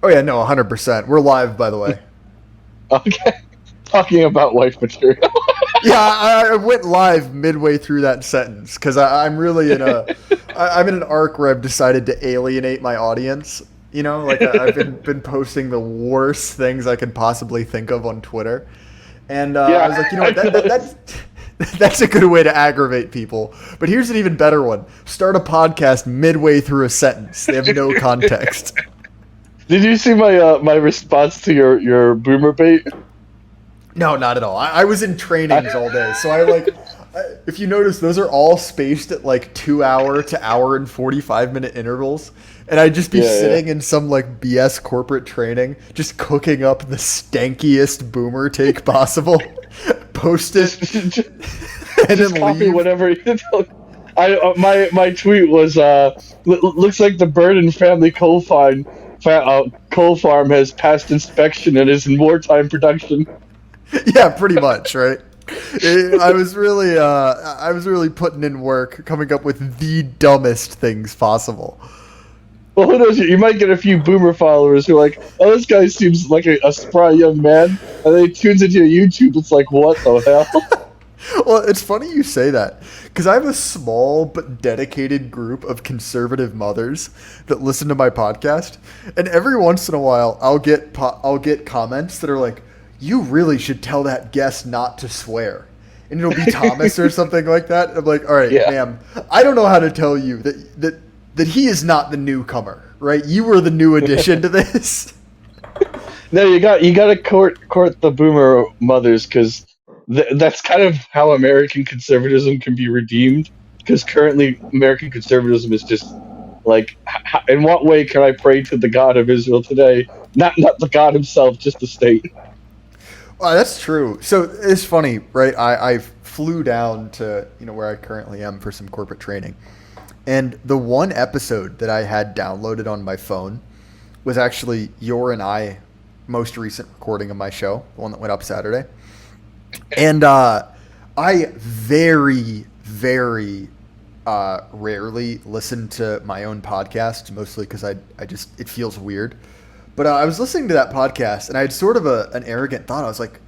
Oh yeah, no, 100%. We're live, by the way. Okay. Talking about wife material. Yeah, I went live midway through that sentence because I'm really I'm in an arc where I've decided to alienate my audience. You know, like I've been posting the worst things I could possibly think of on Twitter, and I Yeah, was like, you know I what, feel it. that's a good way to aggravate people. But here's an even better one: start a podcast midway through a sentence. They have no context. Did you see my response to your boomer bait? No, not at all. I was in trainings all I, day, so if you notice, those are all spaced at like 2 hour to hour and 45 minute intervals, and I'd just be yeah, sitting in some like BS corporate training, just cooking up the stankiest boomer take possible, post it, just, and then just copy leave. whatever. My tweet was looks like the Burden family coal farm has passed inspection and is in wartime production. Yeah, pretty much, right? I was really putting in work, coming up with the dumbest things possible. Well, who knows? You might get a few boomer followers who are like, "Oh, this guy seems like a spry young man," and then he tunes into your YouTube. It's like, what the hell? Well, it's funny you say that because I have a small but dedicated group of conservative mothers that listen to my podcast, and every once in a while, I'll get comments that are like, "You really should tell that guest not to swear," and it'll be Thomas or something like that. I'm like, "All right, Yeah. ma'am, I don't know how to tell you that he is not the newcomer, right? You were the new addition to this." No, you got to court the boomer mothers because that's kind of how American conservatism can be redeemed. Because currently, American conservatism is just like, in what way can I pray to the God of Israel today? Not the God himself, just the state. Well, that's true. So it's funny, right? I flew down to where I currently am for some corporate training, and the one episode that I had downloaded on my phone was actually your and I most recent recording of my show, the one that went up Saturday. And I very rarely listen to my own podcast, mostly because I just, it feels weird. But I was listening to that podcast and I had sort of an arrogant thought. I was like,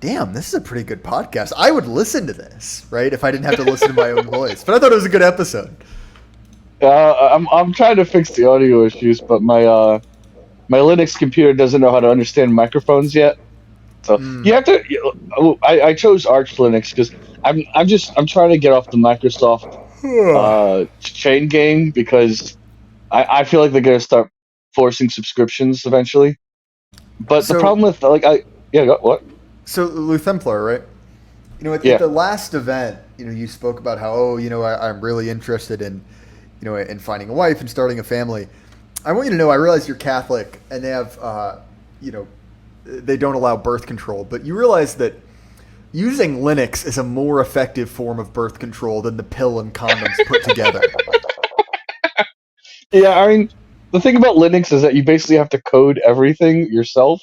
damn, this is a pretty good podcast. I would listen to this, right? If I didn't have to listen to my own voice. But I thought it was a good episode. I'm trying to fix the audio issues, but my Linux computer doesn't know how to understand microphones yet. So you have to. I chose Arch Linux because I'm trying to get off the Microsoft chain game because I feel like they're gonna start forcing subscriptions eventually. But the So, problem with like I yeah what so Luthemplar, right? At yeah the last event, you spoke about how, oh, I'm really interested in, in finding a wife and starting a family. I want you to know, I realize you're Catholic and they have, you know, they don't allow birth control, but you realize that using Linux is a more effective form of birth control than the pill and condoms put together. yeah I mean the thing about Linux is that you basically have to code everything yourself,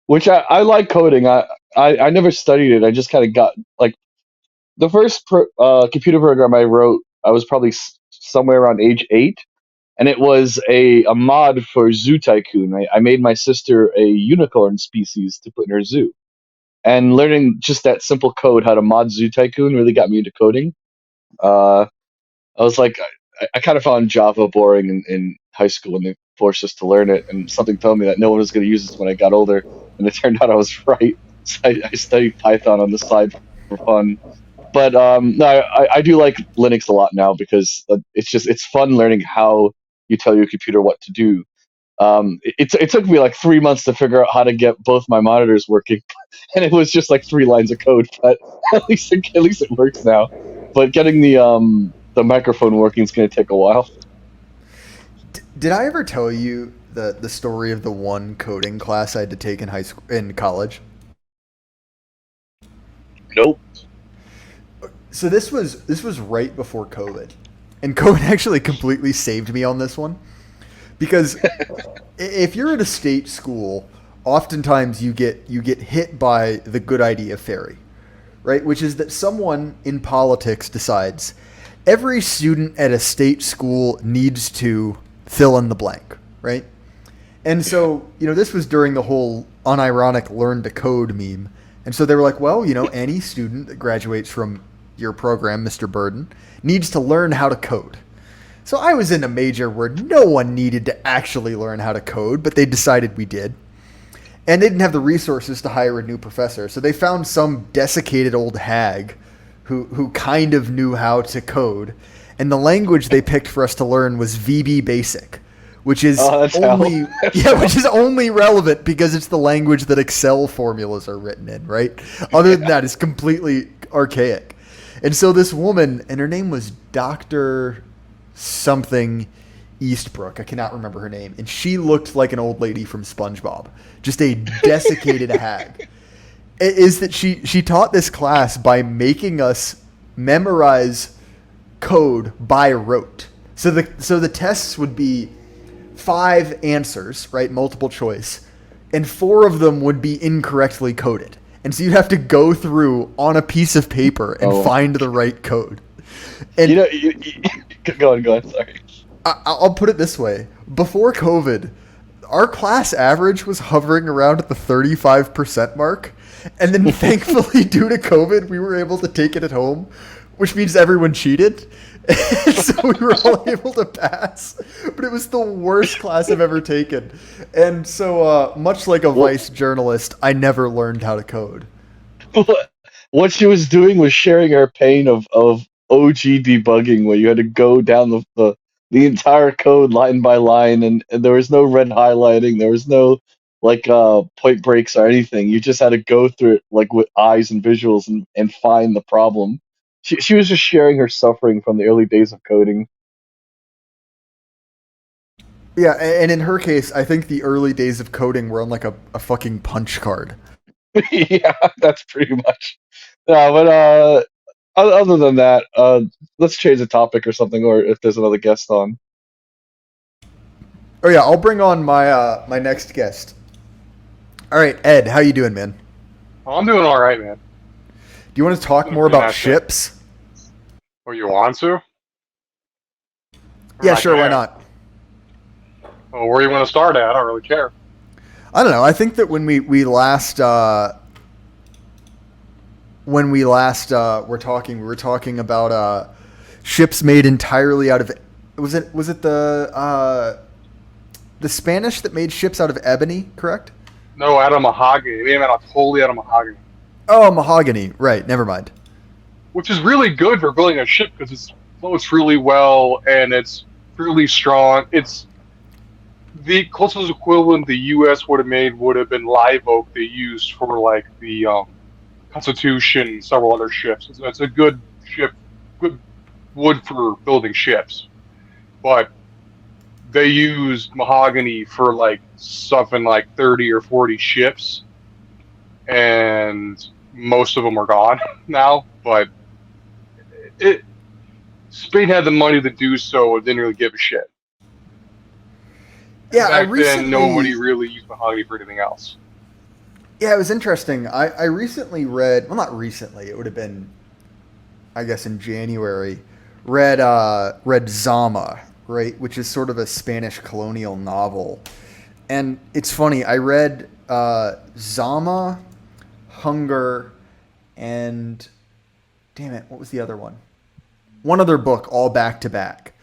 which I like coding. I never studied it. I just kind of got like the first computer program I wrote. I was probably somewhere around age 8, and it was a mod for Zoo Tycoon. I made my sister a unicorn species to put in her zoo, and learning just that simple code how to mod Zoo Tycoon really got me into coding. Uh, I was like, I kind of found Java boring in high school when they forced us to learn it, and something told me that no one was going to use this when I got older, and it turned out I was right. So I studied Python on the side for fun. But no, I do like Linux a lot now because it's fun learning how you tell your computer what to do. It took me like 3 months to figure out how to get both my monitors working, and it was just like 3 lines of code. But at least it works now. But getting the microphone working is going to take a while. Did I ever tell you the story of the one coding class I had to take in high school, in college? Nope. So this was right before COVID, and COVID actually completely saved me on this one because if you're at a state school, oftentimes you get hit by the good idea fairy, right? Which is that someone in politics decides every student at a state school needs to fill in the blank, right? And so, this was during the whole unironic learn to code meme. And so they were like, well, any student that graduates from your program, Mr. Burden, needs to learn how to code. So I was in a major where no one needed to actually learn how to code, but they decided we did. And they didn't have the resources to hire a new professor. So they found some desiccated old hag who kind of knew how to code. And the language they picked for us to learn was VB Basic, which is Oh, that's only hell. That's yeah, hell. which is only relevant because it's the language that Excel formulas are written in, right? Other than that, it's completely archaic. And so this woman, and her name was Dr. something Eastbrook. I cannot remember her name. And she looked like an old lady from SpongeBob, just a desiccated hag. Is that she taught this class by making us memorize code by rote. So the tests would be 5 answers, right, multiple choice, and 4 of them would be incorrectly coded. And so you'd have to go through on a piece of paper and Oh, find the right code. you And know, go on. Sorry. I'll put it this way: before COVID, our class average was hovering around at the 35% mark, and then thankfully, due to COVID, we were able to take it at home, which means everyone cheated. So we were all able to pass, but it was the worst class I've ever taken. And so, much like a Well, Vice journalist, I never learned how to code. what she was doing was sharing her pain of OG debugging, where you had to go down the entire code line by line, and there was no red highlighting, there was no like point breaks or anything. You just had to go through it like with eyes and visuals and find the problem. She was just sharing her suffering from the early days of coding. Yeah, and in her case, I think the early days of coding were on like a fucking punch card. Yeah, that's pretty much. But other than that, let's change the topic or something, or if there's another guest on. Oh yeah, I'll bring on my next guest. All right, Ed, how you doing, man? Do Oh, I'm doing all right, man. you want to talk Doing more about fantastic. ships? Oh, you want to? Yeah, I sure, why can. not? Well, where you want to start at? I don't really care. I don't know. I think that when we last were talking, we were talking about ships made entirely out of. Was it the Spanish that made ships out of ebony? Correct. No, out of mahogany. They made them out totally out of mahogany, Oh, mahogany. Right. Never mind. which is really good for building a ship because it floats really well and it's really strong. It's the closest equivalent the U.S. would have made would have been live oak they used for like the Constitution and several other ships. It's a good ship, good wood for building ships, but they used mahogany for like something like 30 or 40 ships, and most of them are gone now. But it Spain had the money to do so and didn't really give a shit. And Yeah, I back then, nobody recently. really used mahogany for anything else. Yeah, it was interesting. I recently read. Well, not recently. It would have been, I guess, in January. Read Zama, right, which is sort of a Spanish colonial novel. And it's funny. I read Zama, Hunger, and damn it, what was the other one? One other book, all back to back.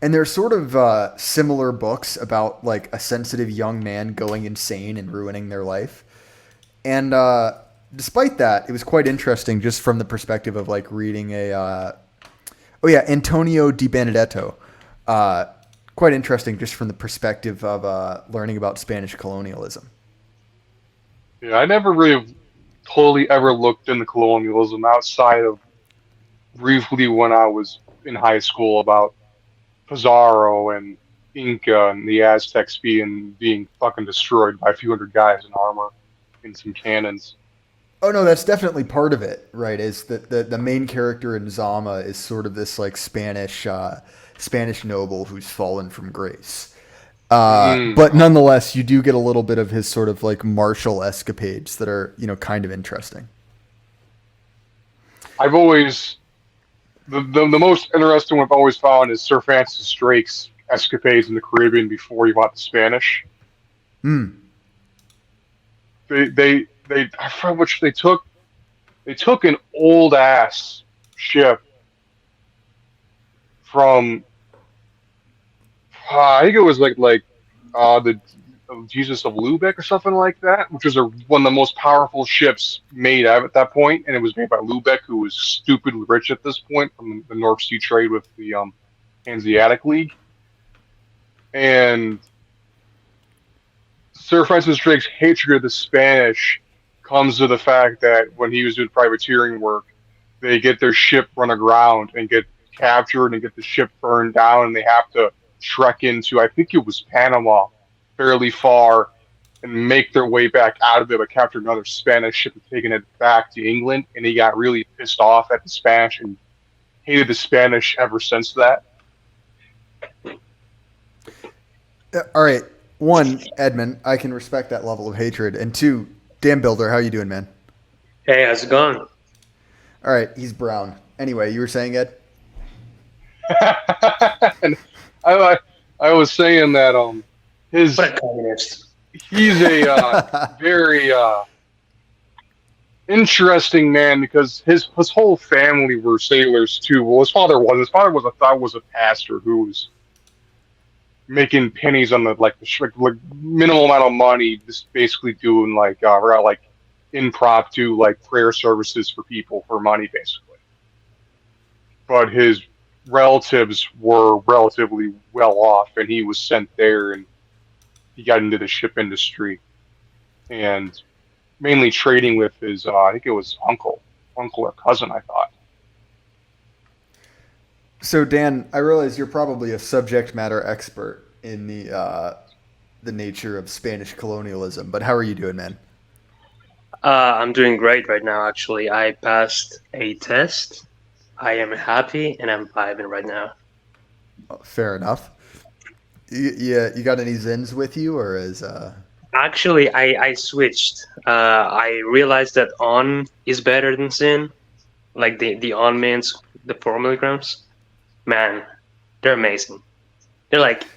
And they're sort of similar books about like a sensitive young man going insane and ruining their life. And despite that, it was quite interesting just from the perspective of like reading a. Oh yeah, Antonio Di Benedetto. Uh, Quite interesting just from the perspective of learning about Spanish colonialism. Yeah, I never really totally ever looked into colonialism outside of briefly when I was in high school about Pizarro and Inca and the Aztecs being fucking destroyed by a few hundred guys in armor and some cannons. Oh no, that's definitely part of it, right? Is that the main character in Zama is sort of this like Spanish noble who's fallen from grace. Mm. But nonetheless, you do get a little bit of his sort of like martial escapades that are kind of interesting. I've always the most interesting one I've always found is Sir Francis Drake's escapades in the Caribbean before he fought the Spanish. Hmm. They I forgot which they took. They took an old ass ship from I think it was the Jesus of Lubeck or something like that, which was one of the most powerful ships made at that point, and it was made by Lubeck, who was stupidly rich at this point from the North Sea trade with the Hanseatic League. And Sir Francis Drake's hatred of the Spanish comes to the fact that when he was doing privateering work, they get their ship run aground and get captured and get the ship burned down, and they have to trek into, I think it was Panama, fairly far, and make their way back out of it, but capture another Spanish ship and taking it back to England. And he got really pissed off at the Spanish and hated the Spanish ever since that. All right. One, Edmund, I can respect that level of hatred. And two, Dan Builder, how you doing, man? Hey, how's it going? All right, he's brown. Anyway, you were saying, Ed? And I was saying that his What a communist. he's a very interesting man because his whole family were sailors too. Well, his father was. His father was a pastor who was making pennies on the minimal amount of money, just basically doing like impromptu like prayer services for people for money, basically. But his relatives were relatively well off, and he was sent there, and he got into the ship industry, and mainly trading with his I think it was uncle or cousin, I thought. So, Dan, I realize you're probably a subject matter expert in the nature of Spanish colonialism, but how are you doing, man? I'm doing great right now, actually. I passed a test. I am happy, and I'm vibing right now. Fair enough. You got any Zins with you, or is Actually, I switched. I realized that on is better than sin. Like the on mints, the 4 milligrams. Man, they're amazing. They're like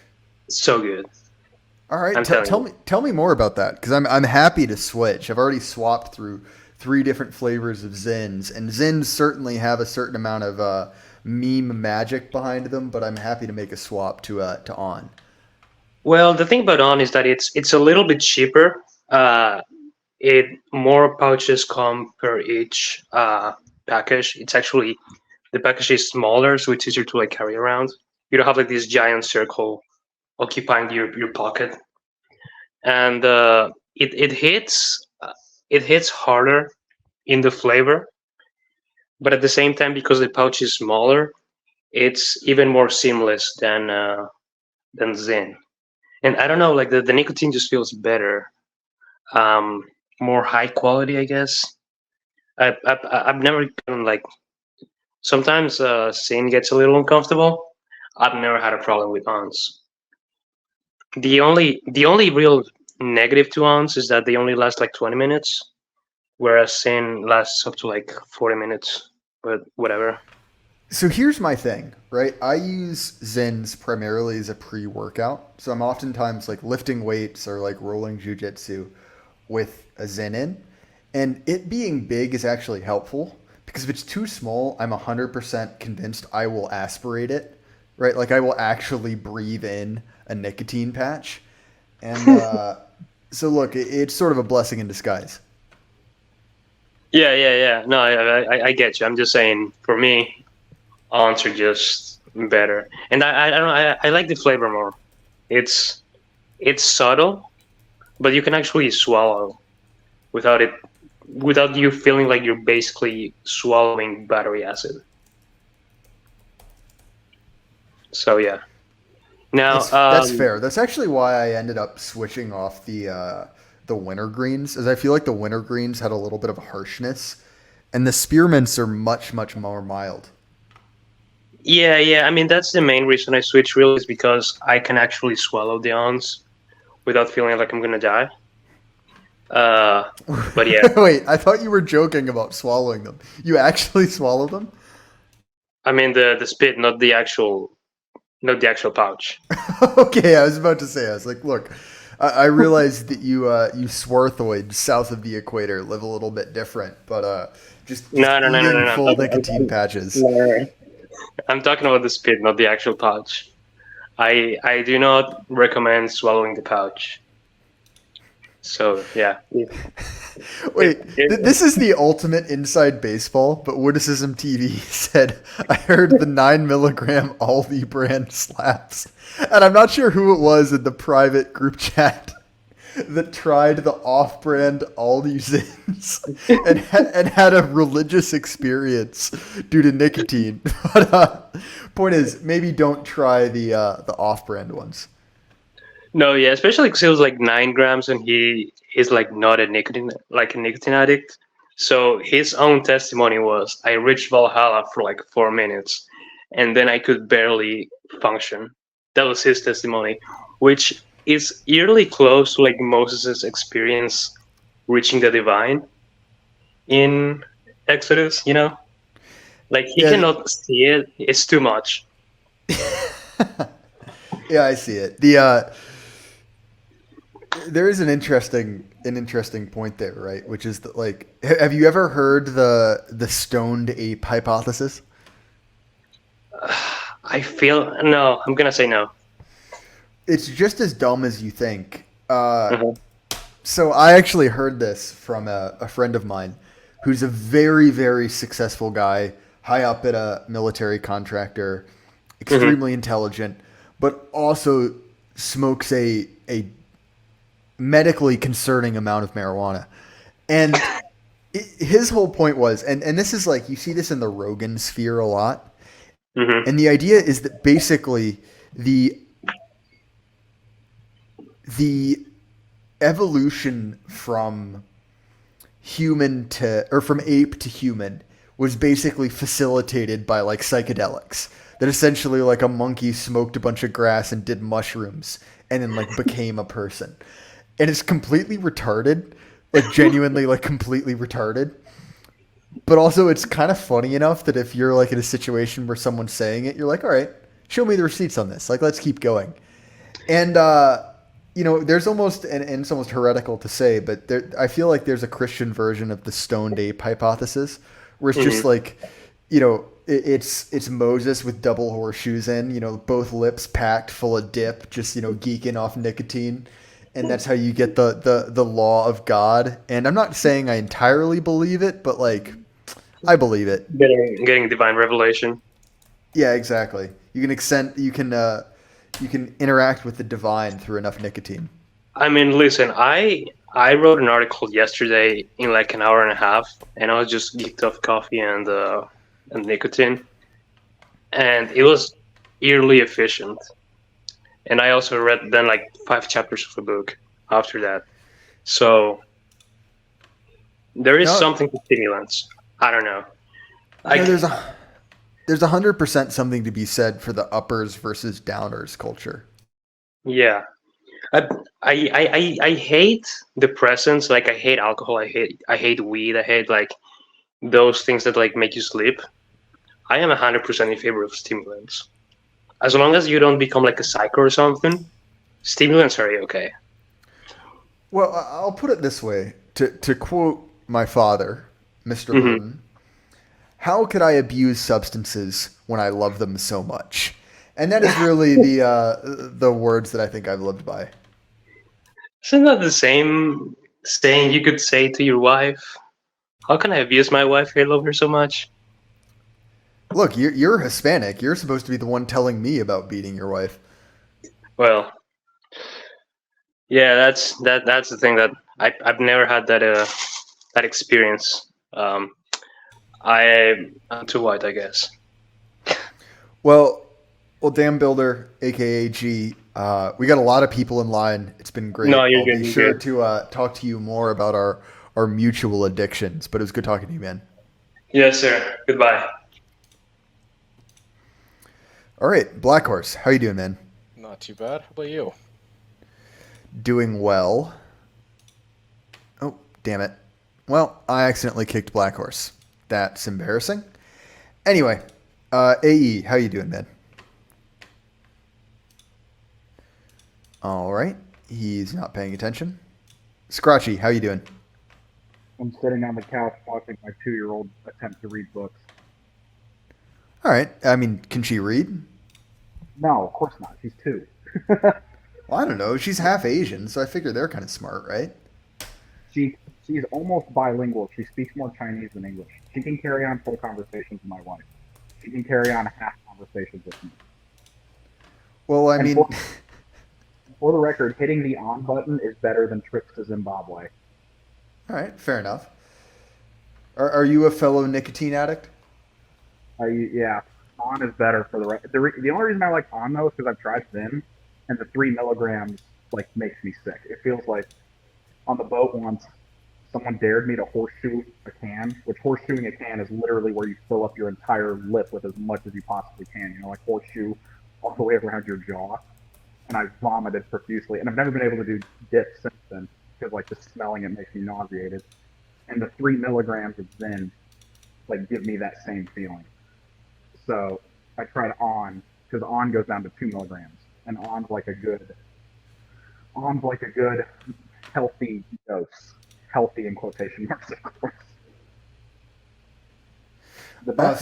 so good. all right? I'm telling you. Tell me more about that because I'm happy to switch. I've already swapped through 3 different flavors of Zins, and Zins certainly have a certain amount of meme magic behind them. But I'm happy to make a swap to on. Well, the thing about on is that it's a little bit cheaper. It more pouches come per each package. It's actually the package is smaller, so it's easier to like carry around. You don't have like this giant circle occupying your pocket, and it hits harder in the flavor, but at the same time, because the pouch is smaller, it's even more seamless than Zen. And I don't know, like the nicotine just feels better, um, more high quality, I guess. I've never gotten like sometimes Zen gets a little uncomfortable. I've never had a problem with ons. The only real negative to ons is that they only last like 20 minutes, whereas Zen lasts up to like 40 minutes. But whatever. So here's my thing, right? I use Zins primarily as a pre-workout. So I'm oftentimes like lifting weights or like rolling jujitsu with a Zin in. And it being big is actually helpful because if it's too small, I'm 100% convinced I will aspirate it, right? Like I will actually breathe in a nicotine patch. And so look, it's sort of a blessing in disguise. Yeah. No, I get you. I'm just saying, for me, ons are just better, and I don't know. I like the flavor more. It's it's subtle, but you can actually swallow without it, without you feeling like you're basically swallowing battery acid. So yeah. Now, That's fair. That's actually why I ended up switching off the wintergreens, as I feel like the wintergreens had a little bit of harshness, and the spearmints are much more mild. yeah. I mean, that's the main reason I switched. Really, is because I can actually swallow the ons without feeling like I'm gonna die. Uh, but yeah, Wait, I thought you were joking about swallowing them. You actually swallow them? I mean the spit, not the actual pouch. Okay, I was about to say, I was like, look, I realize that you swarthoids south of the equator live a little bit different, but just No, no, no, no, no, eating no. full nicotine patches. No. I'm talking about the spit, not the actual pouch. I do not recommend swallowing the pouch. So yeah, Wait, this is the ultimate inside baseball, but Witticism TV said, I heard the 9 milligram Aldi brand slaps. And I'm not sure who it was in the private group chat that tried the off brand Aldi Zins and had a religious experience due to nicotine. But point is, maybe don't try the off brand ones. no, yeah, especially because it was like 9 grams, and he's like not a nicotine addict. So his own testimony was, I reached Valhalla for like 4 minutes, and then I could barely function. That was his testimony, which is eerily close to like Moses' experience reaching the divine in Exodus. Like he Yeah, cannot see it; it's too much. yeah, I see it. There is an interesting point there, right? Which is that, like, have you ever heard the stoned ape hypothesis? I feel no. I'm gonna say no. It's just as dumb as you think. Mhm. So I actually heard this from a friend of mine who's a very, very successful guy, high up at a military contractor, Mhm. extremely intelligent, but also smokes a medically concerning amount of marijuana. And his whole point was, and this is like, you see this in the Rogan sphere a lot. Mhm. And the idea is that basically the the evolution from human to or from ape to human was basically facilitated by like psychedelics, that essentially like a monkey smoked a bunch of grass and did mushrooms and then like became a person. And it's completely retarded, like genuinely like completely retarded. But also it's kind of funny enough that if you're like in a situation where someone's saying it, you're like, all right, show me the receipts on this, like let's keep going. And there's almost, and it's almost heretical to say, but I feel like there's a Christian version of the stoned ape hypothesis, where it's just Mhm. like, it's Moses with double horseshoes in, both lips packed full of dip, just geeking off nicotine, and that's how you get the law of God. And I'm not saying I entirely believe it, but like, I believe it. Getting divine revelation. Yeah, exactly. You can interact with the divine through enough nicotine. I mean, listen, I wrote an article yesterday in like an hour and a half, and I was just geeked off coffee and nicotine, and it was eerily efficient. And I also read then like 5 chapters of a book after that. So there is No, something to stimulants. I don't know. no, Like, there's 100% something to be said for the uppers versus downers culture. yeah, I I hate depressants. Like I hate alcohol. I hate weed. I hate like those things that like make you sleep. I am 100% in favor of stimulants. As long as you don't become like a psycho or something, stimulants are okay. Well, I'll put it this way: to quote my father, Mr. Hmm. Horton, how could I abuse substances when I love them so much? And that is really the words that I think I've lived by. Isn't that the same saying you could say to your wife? How can I abuse my wife if I love her so much? Look, you're Hispanic. You're supposed to be the one telling me about beating your wife. Well, yeah, that's the thing that I've never had that experience. I'm too white, I guess. Well, Dam Builder, aka G, we got a lot of people in line. It's been great. No, you're I'll good. be You're sure good. to talk to you more about our mutual addictions. But it was good talking to you, man. Yes, sir. Goodbye. All right, Black Horse, how you doing, man? Not too bad. How about you? Doing well. Oh, damn it. Well, I accidentally kicked Black Horse. That's embarrassing. Anyway, AE, how you doing, man? All right. He's not paying attention. Scratchy, how you doing? I'm sitting on the couch watching my 2-year-old attempt to read books. All right. I mean, can she read? No, of course not. She's 2. Well, I don't know. She's half Asian, so I figure they're kind of smart, right? She's almost bilingual. She speaks more Chinese than English. She can carry on full conversations with my wife. She can carry on half conversations with me. Well, I And mean, for the record, hitting the on button is better than trips to Zimbabwe. all right, fair enough. Are you a fellow nicotine addict? Yeah, on is better for the record. The only reason I like on though is because I've tried Zyn, and the 3 milligrams like makes me sick. It feels like on the boat once, someone dared me to horseshoe a can, which horseshoeing a can is literally where you fill up your entire lip with as much as you possibly can. You know, like horseshoe all the way around your jaw. And I vomited profusely. And I've never been able to do dips since then because, like, just smelling it makes me nauseated. And the 3 milligrams of Zyn, like, give me that same feeling. So I tried on, because on goes down to 2 milligrams. And on's like a good healthy dose. Healthy in quotation marks, of course. The best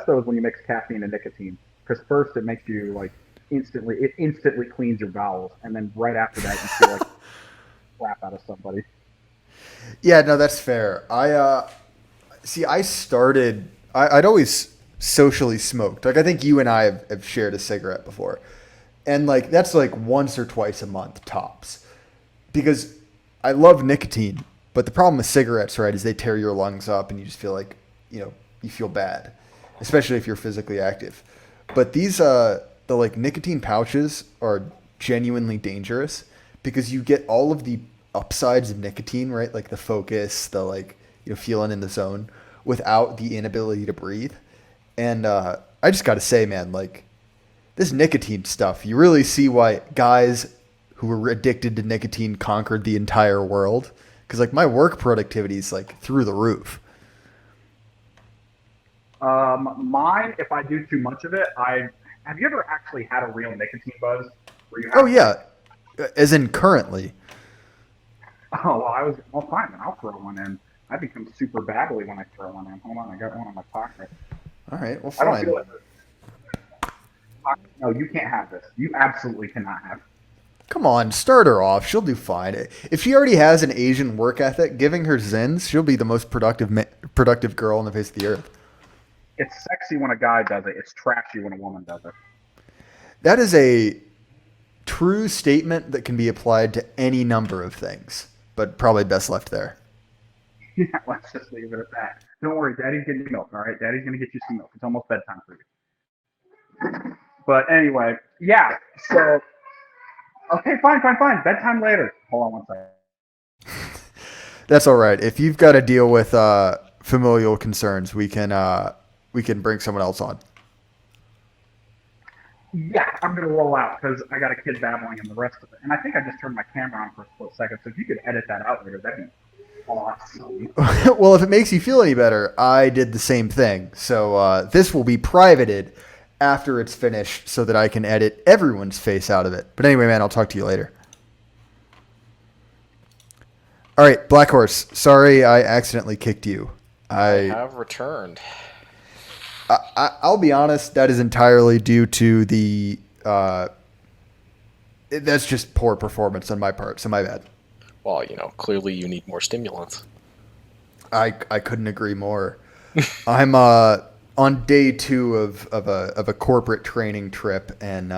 though is when you mix caffeine and nicotine, because first it makes you like instantly cleans your bowels, and then right after that you feel like crap out of somebody. Yeah, no, that's fair. I'd always socially smoked. Like, I think you and I have shared a cigarette before. And, like, that's, like, once or twice a month, tops. Because I love nicotine, but the problem with cigarettes, right, is they tear your lungs up and you just feel like, you feel bad. Especially if you're physically active. But these, the, like, nicotine pouches are genuinely dangerous because you get all of the upsides of nicotine, right? Like the focus, the, like, feeling in the zone without the inability to breathe. And I just got to say, man, like, this nicotine stuff, you really see why guys who were addicted to nicotine conquered the entire world. Because, like, my work productivity is, like, through the roof. Mine, if I do too much of it, have you ever actually had a real nicotine buzz? Oh, yeah. As in currently. Oh, well, fine, then I'll throw one in. I become super babbly when I throw one in. Hold on, I got one in my pocket. All right, well, I don't fine. feel it. No, you can't have this. You absolutely cannot have it. Come on, start her off. She'll do fine. If she already has an Asian work ethic, giving her Zins, she'll be the most productive girl on the face of the earth. It's sexy when a guy does it. It's trashy when a woman does it. That is a true statement that can be applied to any number of things, but probably best left there. Yeah, let's just leave it at that. Don't worry, Daddy's getting you milk, all right? Daddy's going to get you some milk. It's almost bedtime for you. But anyway, yeah, so... Okay, fine. Bedtime later. Hold on one second. That's all right. If you've got to deal with familial concerns, we can bring someone else on. Yeah, I'm going to roll out because I got a kid babbling and the rest of it. And I think I just turned my camera on for a split second, so if you could edit that out later, that'd be awesome. Well, if it makes you feel any better, I did the same thing. So this will be privated after it's finished so that I can edit everyone's face out of it. But anyway, man, I'll talk to you later. All right, Black Horse. Sorry I accidentally kicked you. I have returned. I'll be honest, that is entirely due to the... that's just poor performance on my part, so my bad. Well, clearly you need more stimulants. I couldn't agree more. I'm on day 2 of a corporate training trip, and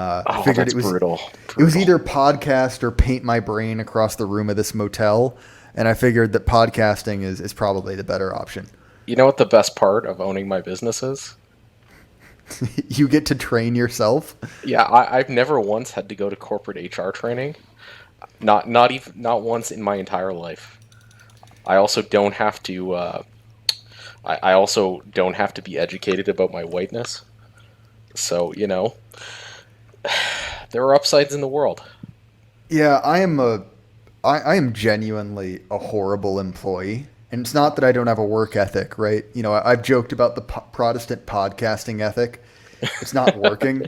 figured that's it was brutal. It was either podcast or paint my brain across the room of this motel, and I figured that podcasting is probably the better option. You know what the best part of owning my business is? You get to train yourself. Yeah, I've never once had to go to corporate HR training. Not once in my entire life. I also don't have to. I also don't have to be educated about my whiteness. So there are upsides in the world. Yeah, I am genuinely a horrible employee. And it's not that I don't have a work ethic, right? I've joked about the Protestant podcasting ethic. It's not working.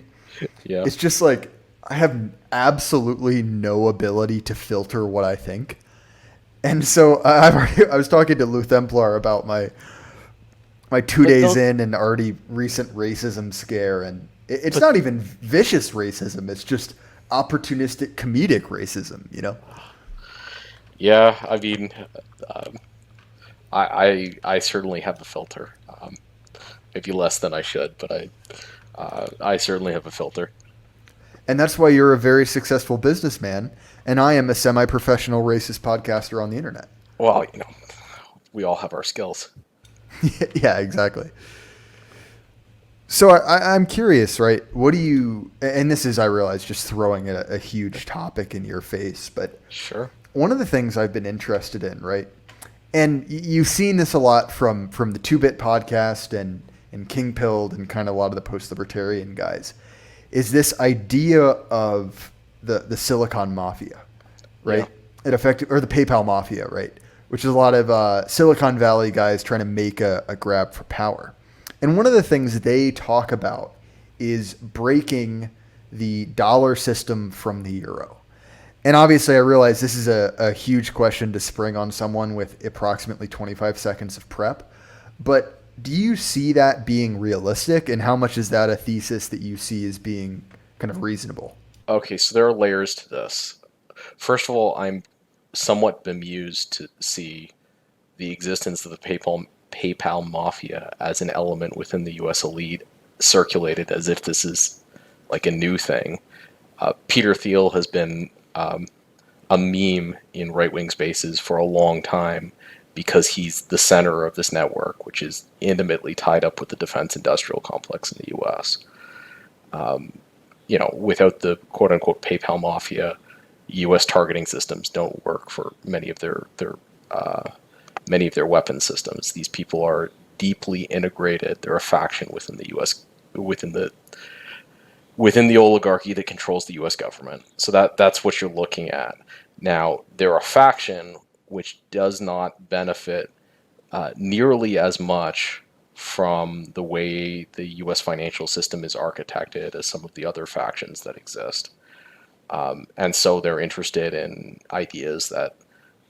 Yeah. It's just like I have absolutely no ability to filter what I think. And so I was talking to Lou Templar about my two But days don't. in and already recent racism scare, and it's But not even vicious racism. It's just opportunistic comedic racism. You know? yeah, I mean, um, I certainly have a filter. Maybe less than I should, but I certainly have a filter. And that's why you're a very successful businessman, and I am a semi-professional racist podcaster on the internet. Well, we all have our skills. Yeah, exactly. So I'm curious, right? What do you? And this is, I realize, just throwing a huge topic in your face, but Sure. one of the things I've been interested in, right? And you've seen this a lot from the Two Bit podcast and King Pilled and kind of a lot of the post libertarian guys, is this idea of the Silicon Mafia, Yeah. right? It affected, or the PayPal Mafia, right? Which is a lot of Silicon Valley guys trying to make a grab for power. And one of the things they talk about is breaking the dollar system from the euro. And obviously, I realize this is a huge question to spring on someone with approximately 25 seconds of prep. But do you see that being realistic? And how much is that a thesis that you see as being kind of reasonable? Okay, so there are layers to this. First of all, I'm somewhat bemused to see the existence of the PayPal mafia as an element within the U.S. elite circulated as if this is like a new thing. Peter Thiel has been a meme in right wing spaces for a long time because he's the center of this network, which is intimately tied up with the defense industrial complex in the U.S. Without the quote unquote PayPal mafia, U.S. targeting systems don't work for many of their weapon systems. These people are deeply integrated. They're a faction within the U.S. within the oligarchy that controls the U.S. government. So that's what you're looking at. Now, they're a faction which does not benefit nearly as much from the way the U.S. financial system is architected as some of the other factions that exist. And so they're interested in ideas that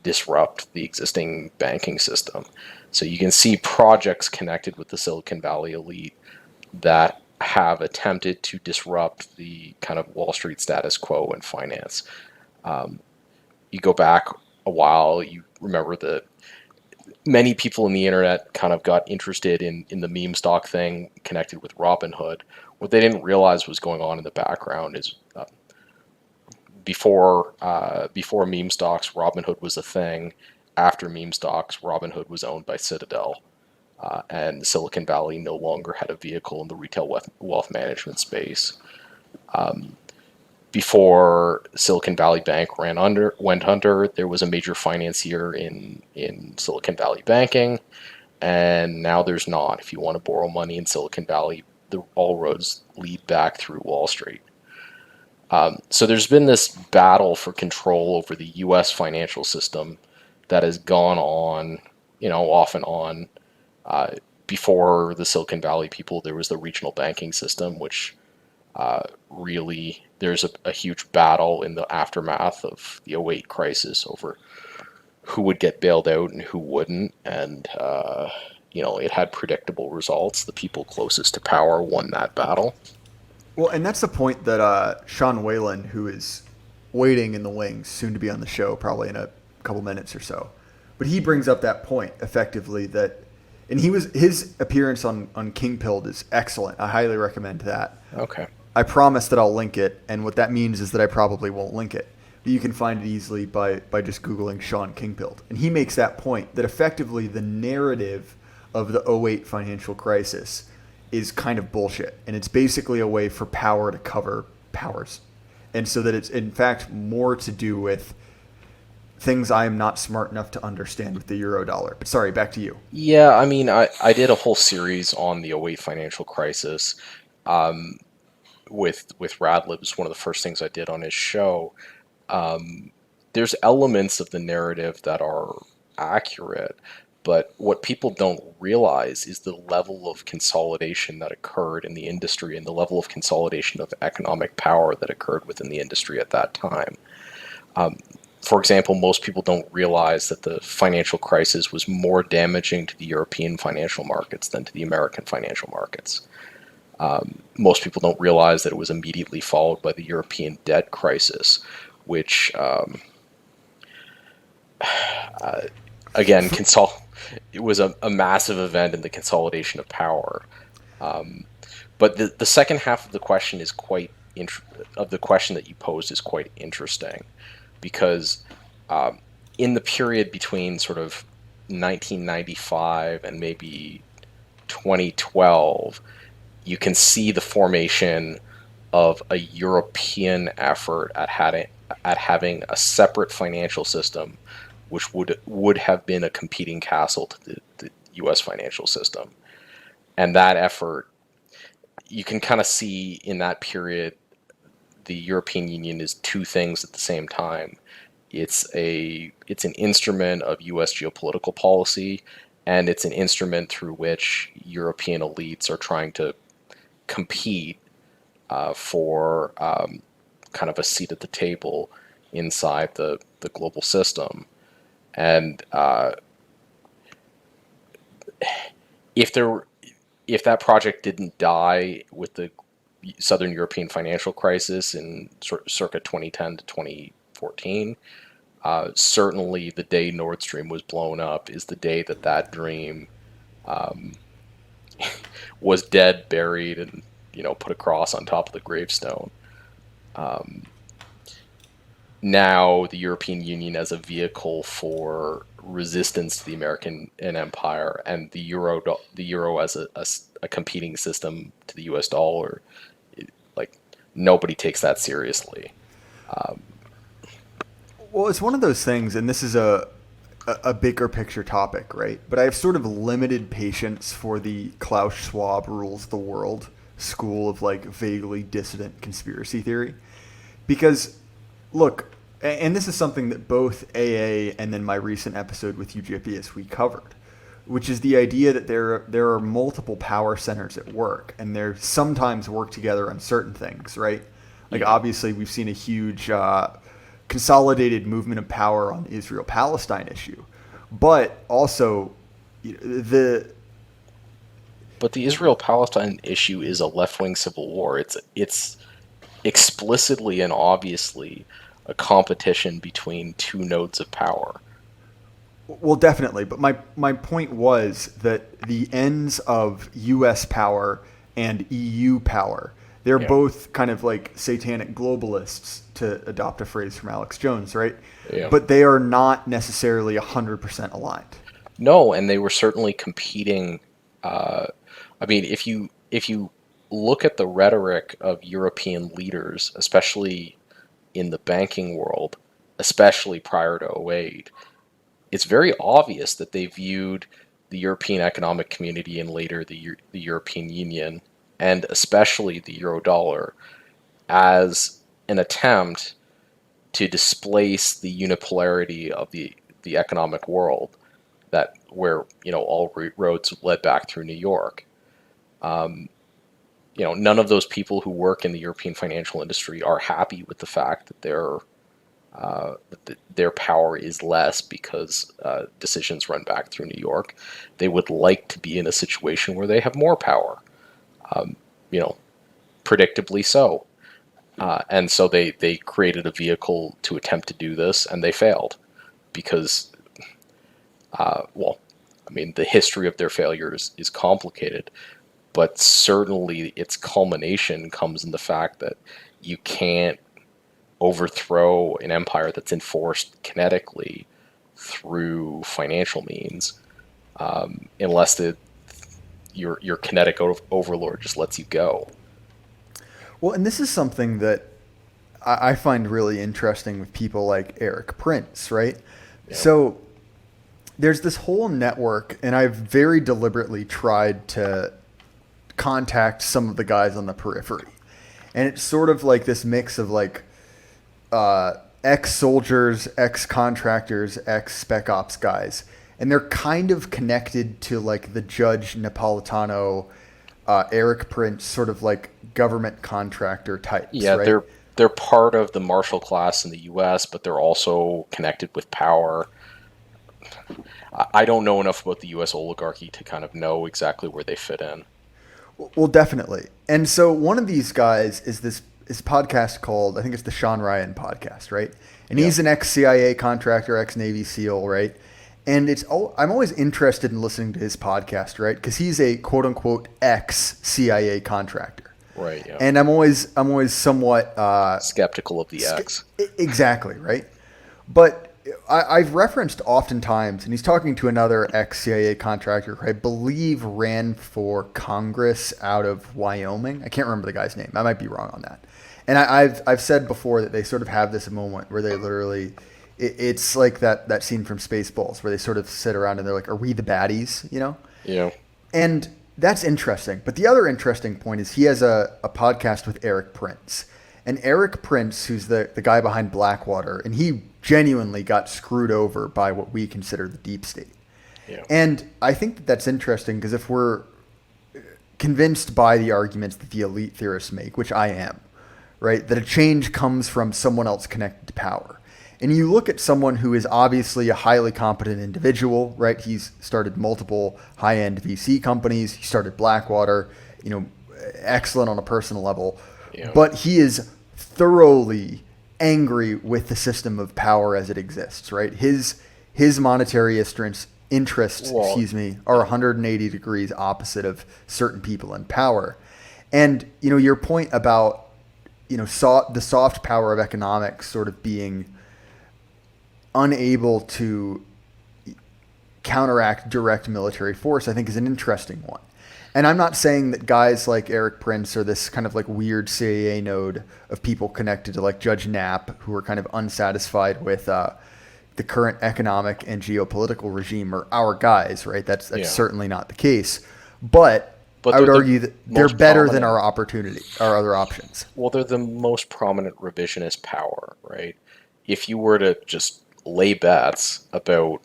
disrupt the existing banking system. So you can see projects connected with the Silicon Valley elite that have attempted to disrupt the kind of Wall Street status quo in finance. You go back a while, you remember that many people in the internet kind of got interested in the meme stock thing connected with Robinhood. What they didn't realize was going on in the background is before meme stocks, Robinhood was a thing. After meme stocks, Robinhood was owned by Citadel, and Silicon Valley no longer had a vehicle in the retail wealth management space. Before Silicon Valley Bank went under, there was a major financier in Silicon Valley banking, and now there's not. If you want to borrow money in Silicon Valley, all roads lead back through Wall Street. So there's been this battle for control over the U.S. financial system that has gone on, off and on. Before the Silicon Valley people, there was the regional banking system, which really there's a huge battle in the aftermath of the '08 crisis over who would get bailed out and who wouldn't. And, it had predictable results. The people closest to power won that battle. Well, and that's the point that Sean Whalen, who is waiting in the wings, soon to be on the show, probably in a couple minutes or so, but he brings up that point effectively that, and his appearance on King Pilled is excellent. I highly recommend that. Okay. I promise that I'll link it, and what that means is that I probably won't link it. But you can find it easily by just Googling Sean Kingpilled. And he makes that point that effectively the narrative of the '08 financial crisis is kind of bullshit. And it's basically a way for power to cover powers. And so that it's in fact more to do with things I am not smart enough to understand with the euro dollar. But sorry, back to you. Yeah, I mean, I did a whole series on the '08 financial crisis with Radlibs. One of the first things I did on his show. There's elements of the narrative that are accurate, But what people don't realize is the level of consolidation that occurred in the industry and the level of consolidation of economic power that occurred within the industry at that time. For example, most people don't realize that the financial crisis was more damaging to the European financial markets than to the American financial markets. Most people don't realize that it was immediately followed by the European debt crisis, which, again, it was a massive event in the consolidation of power. But the second half of the question is of the question that you posed is quite interesting, because in the period between sort of 1995 and maybe 2012, you can see the formation of a European effort at having a separate financial system, which would have been a competing castle to the U.S. financial system. And that effort, you can kind of see in that period, the European Union is two things at the same time. It's an instrument of U.S. geopolitical policy, and it's an instrument through which European elites are trying to compete for kind of a seat at the table inside the global system. And if that project didn't die with the Southern European financial crisis in circa 2010 to 2014, certainly the day Nord Stream was blown up is the day that dream was dead, buried, and put a cross on top of the gravestone. Now the European Union as a vehicle for resistance to the American empire, and the euro as a competing system to the U.S. dollar, like nobody takes that seriously. Well, it's one of those things, and this is a bigger picture topic, right? But I have sort of limited patience for the Klaus Schwab rules the world school of like vaguely dissident conspiracy theory. Because, look, and this is something that both AA and then my recent episode with UGPS we covered, which is the idea that there are multiple power centers at work, and they sometimes work together on certain things, right? Like obviously we've seen a huge consolidated movement of power on the Israel-Palestine issue, but also But the Israel-Palestine issue is a left-wing civil war. It's explicitly and obviously a competition between two nodes of power. Well, definitely. But my point was that the ends of U.S. power and EU power, they're both kind of like satanic globalists, to adopt a phrase from Alex Jones, right? Yeah. But they are not necessarily 100% aligned. No, and they were certainly competing. I mean, if you look at the rhetoric of European leaders, especially in the banking world, especially prior to 2008, it's very obvious that they viewed the European Economic Community and later the European Union, and especially the Eurodollar, as an attempt to displace the unipolarity of the economic world, where all roads led back through New York. None of those people who work in the European financial industry are happy with the fact that their power is less because decisions run back through New York. They would like to be in a situation where they have more power, predictably so. And so they created a vehicle to attempt to do this, and they failed because, the history of their failures is complicated, but certainly its culmination comes in the fact that you can't overthrow an empire that's enforced kinetically through financial means, unless your kinetic overlord just lets you go. Well, and this is something that I find really interesting with people like Eric Prince, right? Yeah. So there's this whole network, and I've very deliberately tried to contact some of the guys on the periphery. And it's sort of like this mix of like ex-soldiers, ex-contractors, ex-spec ops guys. and they're kind of connected to like the Judge Napolitano, Eric Prince, sort of like government contractor types, Yeah, right? they're part of the martial class in the U.S., but they're also connected with power. I don't know enough about the U.S. oligarchy to kind of know exactly where they fit in. Well, definitely. And so one of these guys is this podcast called, I think it's the Sean Ryan podcast, right? And Yeah. he's an ex CIA contractor, ex Navy SEAL, right? And I'm always interested in listening to his podcast, right? Because he's a quote unquote ex CIA contractor, Right, yeah. and I'm always somewhat Skeptical of the X. exactly right. But I've referenced oftentimes, and he's talking to another ex-CIA contractor who I believe ran for Congress out of Wyoming. I can't remember the guy's name. I might be wrong on that. And I've said before that they sort of have this moment where they literally, it's like that scene from Spaceballs where they sort of sit around and they're like, "Are we the baddies?" You know? Yeah. And that's interesting. But the other interesting point is he has a podcast with Eric Prince. And Eric Prince, who's the guy behind Blackwater, and he genuinely got screwed over by what we consider the deep state. Yeah. And I think that that's interesting because if we're convinced by the arguments that the elite theorists make, which I am, right, that a change comes from someone else connected to power. And you look at someone who is obviously a highly competent individual, right? He's started multiple high-end VC companies. He started Blackwater, excellent on a personal level. Yeah. But he is thoroughly angry with the system of power as it exists, right? His monetary interests, Well, are 180 degrees opposite of certain people in power. And your point about the soft power of economics sort of being unable to counteract direct military force, I think is an interesting one. And I'm not saying that guys like Eric Prince are this kind of like weird CIA node of people connected to like Judge Knapp who are kind of unsatisfied with the current economic and geopolitical regime are our guys, right? That's Yeah. certainly not the case. But I would they're the argue that they're most better than prominent. our other options. Well, they're the most prominent revisionist power, right? If you were to just lay bets about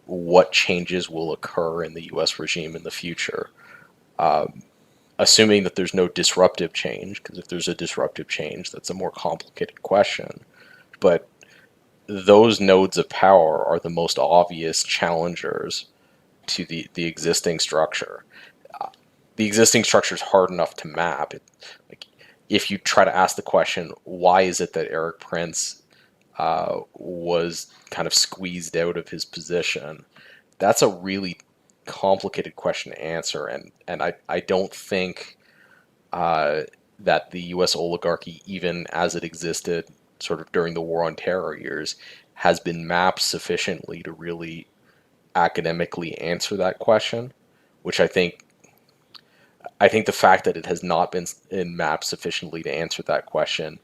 what changes will occur in the U.S. regime in the future, assuming that there's no disruptive change, because if there's a disruptive change, that's a more complicated question. But those nodes of power are the most obvious challengers to the existing structure. The existing structure is hard enough to map. Like, if you try to ask the question, why is it that Eric Prince was kind of squeezed out of his position, that's a really complicated question to answer, and I don't think that the U.S. oligarchy, even as it existed sort of during the War on Terror years, has been mapped sufficiently to really academically answer that question, which I think the fact that it has not been mapped sufficiently to answer that question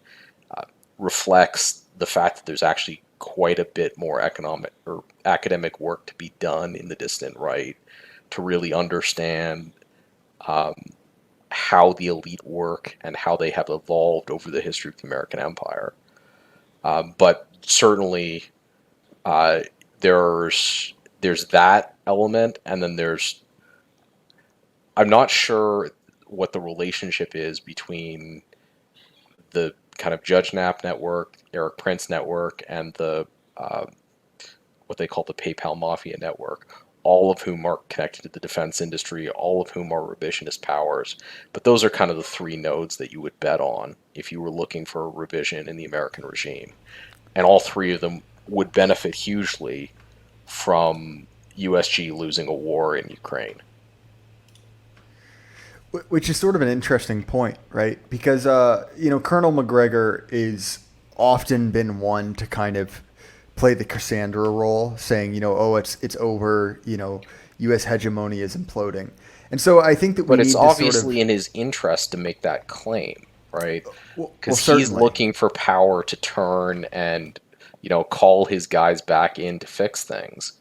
reflects the fact that there's actually quite a bit more economic or academic work to be done in the distant right to really understand how the elite work and how they have evolved over the history of the American Empire. But certainly, there's that element, and then I'm not sure what the relationship is between the kind of Judge Knapp network, Eric Prince network, and the what they call the PayPal Mafia network, all of whom are connected to the defense industry, all of whom are revisionist powers. But those are kind of the three nodes that you would bet on if you were looking for a revision in the American regime. And all three of them would benefit hugely from USG losing a war in Ukraine. Which is sort of an interesting point, right? Because Colonel McGregor is often been one to kind of play the Cassandra role, saying, oh, it's over, U.S. hegemony is imploding. And so I think that we But need it's to obviously in his interest to make that claim, right? Because he's certainly looking for power to turn and, call his guys back in to fix things.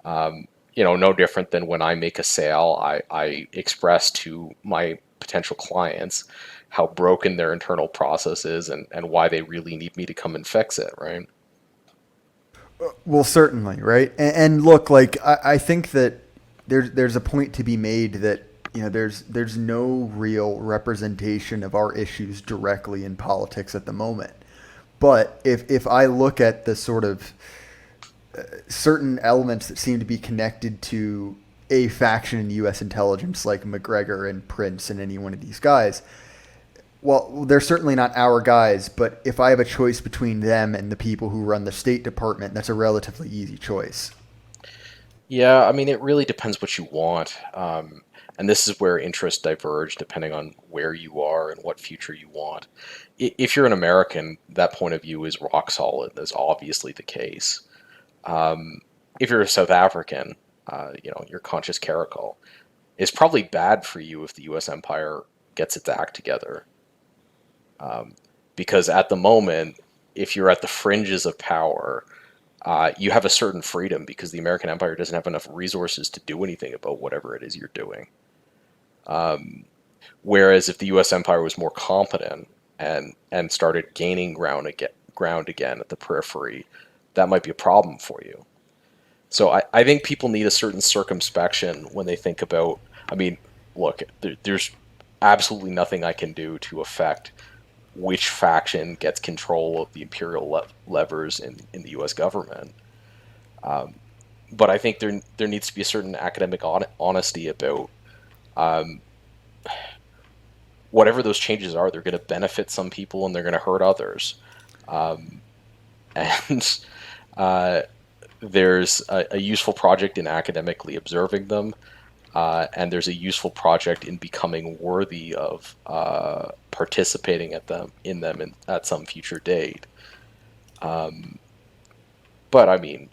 No different than when I make a sale, I express to my potential clients how broken their internal process is and why they really need me to come and fix it, right? Well, certainly, right? And look, like I think that there's a point to be made that there's no real representation of our issues directly in politics at the moment. But if I look at the sort of certain elements that seem to be connected to a faction in U.S. intelligence, like McGregor and Prince and any one of these guys, well, they're certainly not our guys, but if I have a choice between them and the people who run the State Department, that's a relatively easy choice. Yeah, I mean, it really depends what you want. And this is where interests diverge depending on where you are and what future you want. If you're an American, that point of view is rock solid. That's obviously the case. If you're a South African, your conscious caracol, it's probably bad for you if the U.S. empire gets its act together. Because at the moment, if you're at the fringes of power, you have a certain freedom because the American empire doesn't have enough resources to do anything about whatever it is you're doing. Whereas if the U.S. empire was more competent and started gaining ground again at the periphery, that might be a problem for you. So I think people need a certain circumspection when they think about. I mean, look, there's absolutely nothing I can do to affect which faction gets control of the imperial levers in the U.S. government. But I think there needs to be a certain academic honesty about whatever those changes are. They're going to benefit some people and they're going to hurt others. And there's a useful project in academically observing them. And there's a useful project in becoming worthy of participating in them at some future date. But I mean,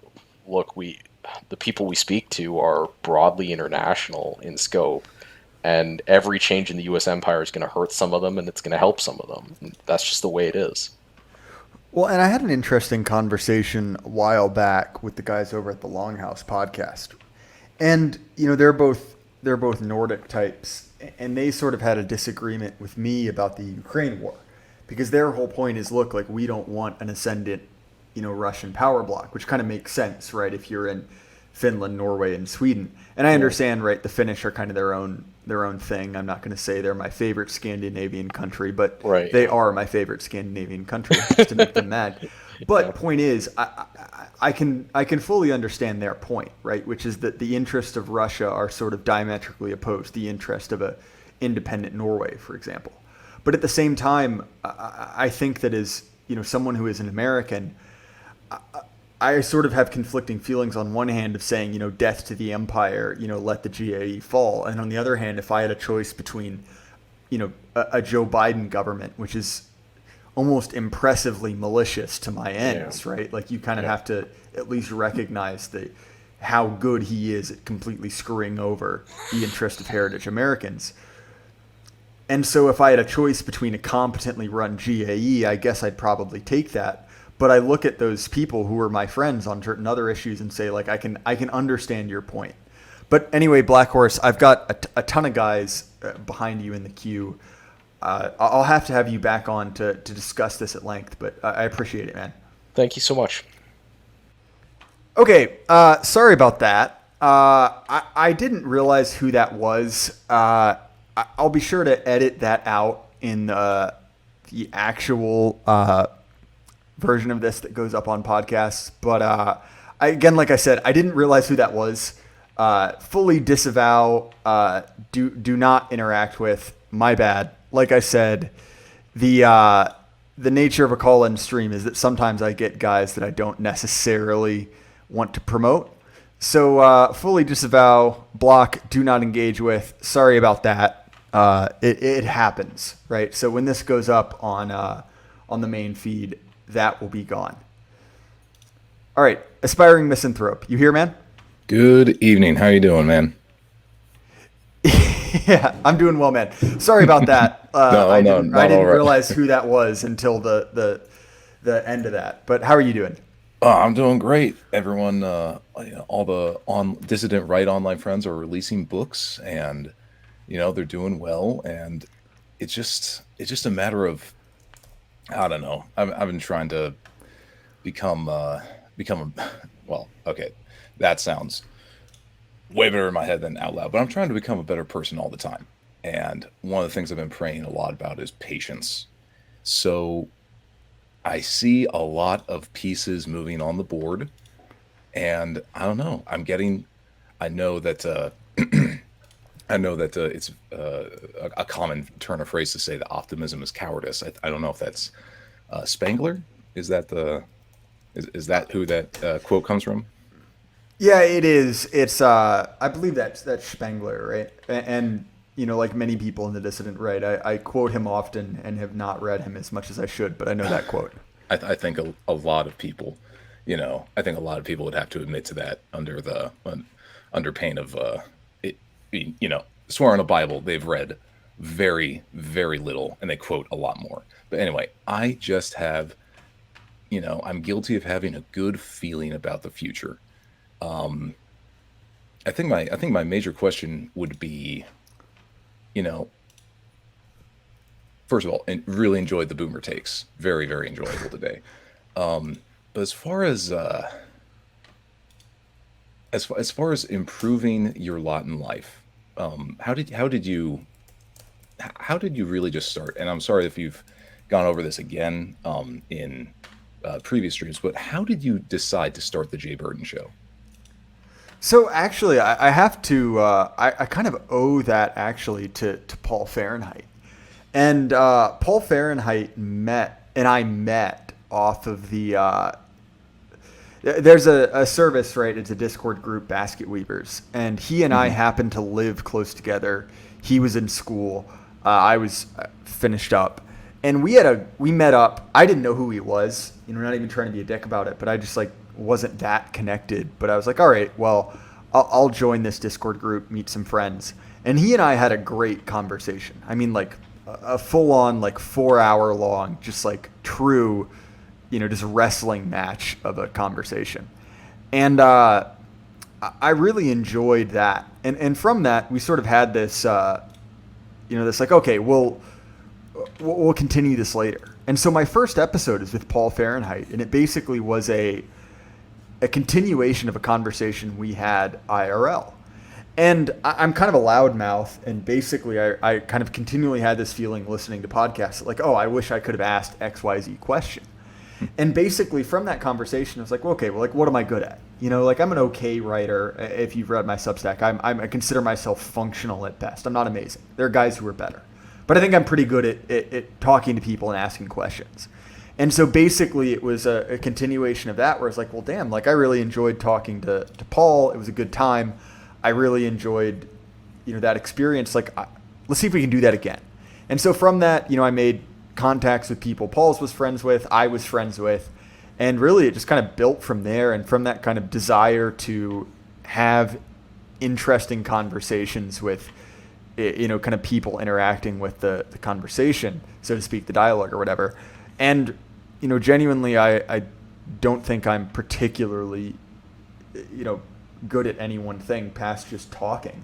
look, the people we speak to are broadly international in scope, and every change in the U.S. empire is going to hurt some of them, and it's going to help some of them. And that's just the way it is. Well, and I had an interesting conversation a while back with the guys over at the Longhouse podcast. And they're both Nordic types, and they sort of had a disagreement with me about the Ukraine war, because their whole point is, look, like we don't want an ascendant, Russian power bloc, which kind of makes sense, right? If you're in Finland, Norway, and Sweden, and I understand, right? The Finnish are kind of their own thing. I'm not going to say they're my favorite Scandinavian country, but right. They are my favorite Scandinavian country, just to make them mad. But point is, I can fully understand their point, right? Which is that the interests of Russia are sort of diametrically opposed to the interest of a independent Norway, for example. But at the same time, I think that as someone who is an American, I sort of have conflicting feelings on one hand of saying, death to the empire, let the GAE fall. And on the other hand, if I had a choice between, a Joe Biden government, which is almost impressively malicious to my ends, right? Like you kind of have to at least recognize how good he is at completely screwing over the interest of heritage Americans. And so if I had a choice between a competently run GAE, I guess I'd probably take that. But I look at those people who are my friends on certain other issues and say, like, I can understand your point. But anyway, Black Horse, I've got a ton of guys behind you in the queue. I'll have to have you back on to discuss this at length, but I appreciate it, man. Thank you so much. Okay, sorry about that. I didn't realize who that was. I'll be sure to edit that out in the actual version of this that goes up on podcasts. But again, like I said, I didn't realize who that was. Fully disavow. Do not interact with. My bad. Like I said, the nature of a call-in stream is that sometimes I get guys that I don't necessarily want to promote. So fully disavow, block, do not engage with. Sorry about that. It happens, right? So when this goes up on the main feed, that will be gone. All right, aspiring misanthrope, you here, man? Good evening. How you doing, man? Yeah, I'm doing well, man. Sorry about that. I didn't realize who that was until the end of that. But how are you doing? I'm doing great. Everyone, all the dissident right online friends are releasing books, and they're doing well. And it's just a matter of, I don't know. I've been trying to become become a well, okay, that sounds way better in my head than out loud, but I'm trying to become a better person all the time. And one of the things I've been praying a lot about is patience. So I see a lot of pieces moving on the board, and I don't know. I know that I know that it's a common turn of phrase to say that optimism is cowardice. I don't know if that's Spangler. Is that is that who that quote comes from? Yeah, it is. It's I believe that's Spengler, right? And you know, like many people in the dissident right, I quote him often and have not read him as much as I should, but I know that quote. I think a lot of people, I think a lot of people would have to admit to that under pain of it, swear on a Bible they've read very, very little and they quote a lot more. But anyway, I just have, I'm guilty of having a good feeling about the future. Um, I think my major question would be, you know, first of all, and really enjoyed the boomer takes. Very, very enjoyable today. But as far as improving your lot in life, how did you really just start? And I'm sorry if you've gone over this again in previous streams, but how did you decide to start the Jay Burton Show? So actually, I have to. I kind of owe that actually to Paul Fahrenheit, and Paul Fahrenheit I met off of the. There's a service, right? It's a Discord group, Basket Weavers, and he and I happened to live close together. He was in school. I was finished up, and we met up. I didn't know who he was. Not even trying to be a dick about it, but I just wasn't that connected. But I was like, all right, well, I'll join this Discord group, meet some friends, and he and I had a great conversation. I mean, a full on 4 hour long, just true, just wrestling match of a conversation, and I really enjoyed that. And from that, we sort of had this, okay, we'll continue this later. And so my first episode is with Paul Fahrenheit, and it basically was a continuation of a conversation we had IRL. And I'm kind of a loudmouth, and basically I kind of continually had this feeling listening to podcasts I wish I could have asked XYZ question. And basically from that conversation, I was like, well, okay, well, what am I good at? I'm an okay writer. If you've read my Substack, I consider myself functional at best. I'm not amazing. There are guys who are better. But I think I'm pretty good at talking to people and asking questions. And so basically it was a continuation of that where it's well, damn, I really enjoyed talking to Paul. It was a good time. I really enjoyed, that experience. Let's see if we can do that again. And so from that, I made contacts with people Paul was friends with, I was friends with, and really it just kind of built from there. And from that kind of desire to have interesting conversations with, kind of people interacting with the conversation, so to speak, the dialogue or whatever. And, genuinely, I don't think I'm particularly, good at any one thing past just talking.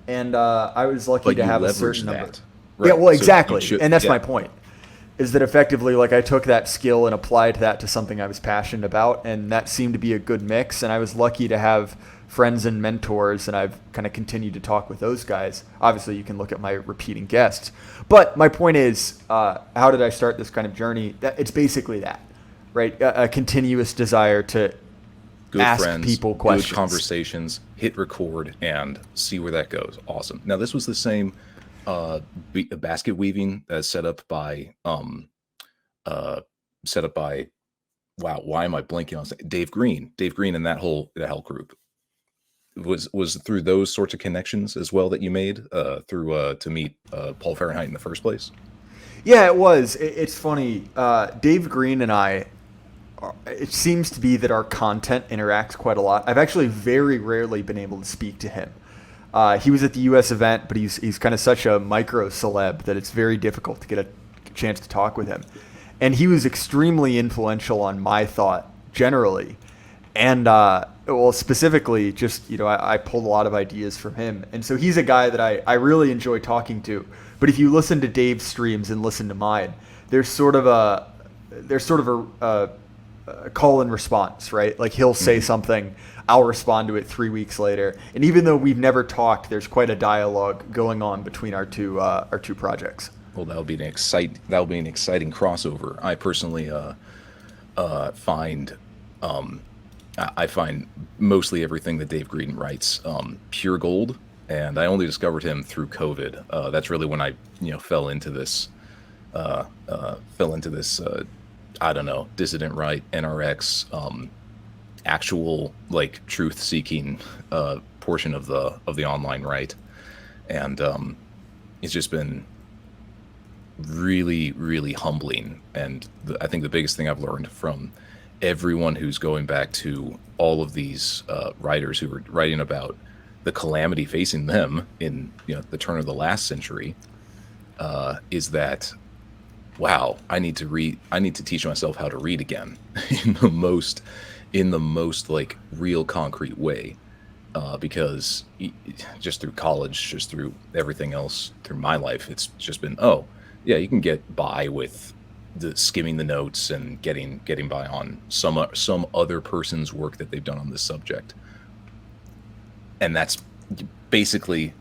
And I was lucky to have a certain number. Right. Yeah, well, exactly. So and that's my point, is that effectively, I took that skill and applied that to something I was passionate about. And that seemed to be a good mix. And I was lucky to have friends and mentors, and I've kind of continued to talk with those guys. Obviously, you can look at my repeating guests. But my point is, how did I start this kind of journey? It's basically that, right? A continuous desire to good ask friends, people questions. Good conversations, hit record, and see where that goes. Awesome. Now, this was the same basket weaving that's set up by wow, why am I blanking on Dave Green? Dave Green and that whole group. Was through those sorts of connections as well that you made through to meet Paul Fahrenheit in the first place? Yeah, it was. It's funny. Dave Green and I, it seems to be that our content interacts quite a lot. I've actually very rarely been able to speak to him. He was at the U.S. event, but he's kind of such a micro celeb that it's very difficult to get a chance to talk with him. And he was extremely influential on my thought generally. And well, specifically, just I pulled a lot of ideas from him, and so he's a guy that I really enjoy talking to. But if you listen to Dave's streams and listen to mine, there's sort of a call and response, right? Like he'll say something, I'll respond to it 3 weeks later, and even though we've never talked, there's quite a dialogue going on between our two projects. Well, that'll be an exciting crossover. I personally find I find mostly everything that Dave Green writes pure gold, and I only discovered him through COVID. That's really when I fell into this I don't know, dissident right, NRX, actual like truth seeking portion of the online right, and it's just been really, really humbling. And I think the biggest thing I've learned from everyone who's going back to all of these writers who were writing about the calamity facing them in the turn of the last century is that, wow, I need to teach myself how to read again in the most like real concrete way, because just through college, just through everything else through my life, it's just been, oh yeah, you can get by with the skimming the notes and getting by on some other person's work that they've done on this subject, and that's basically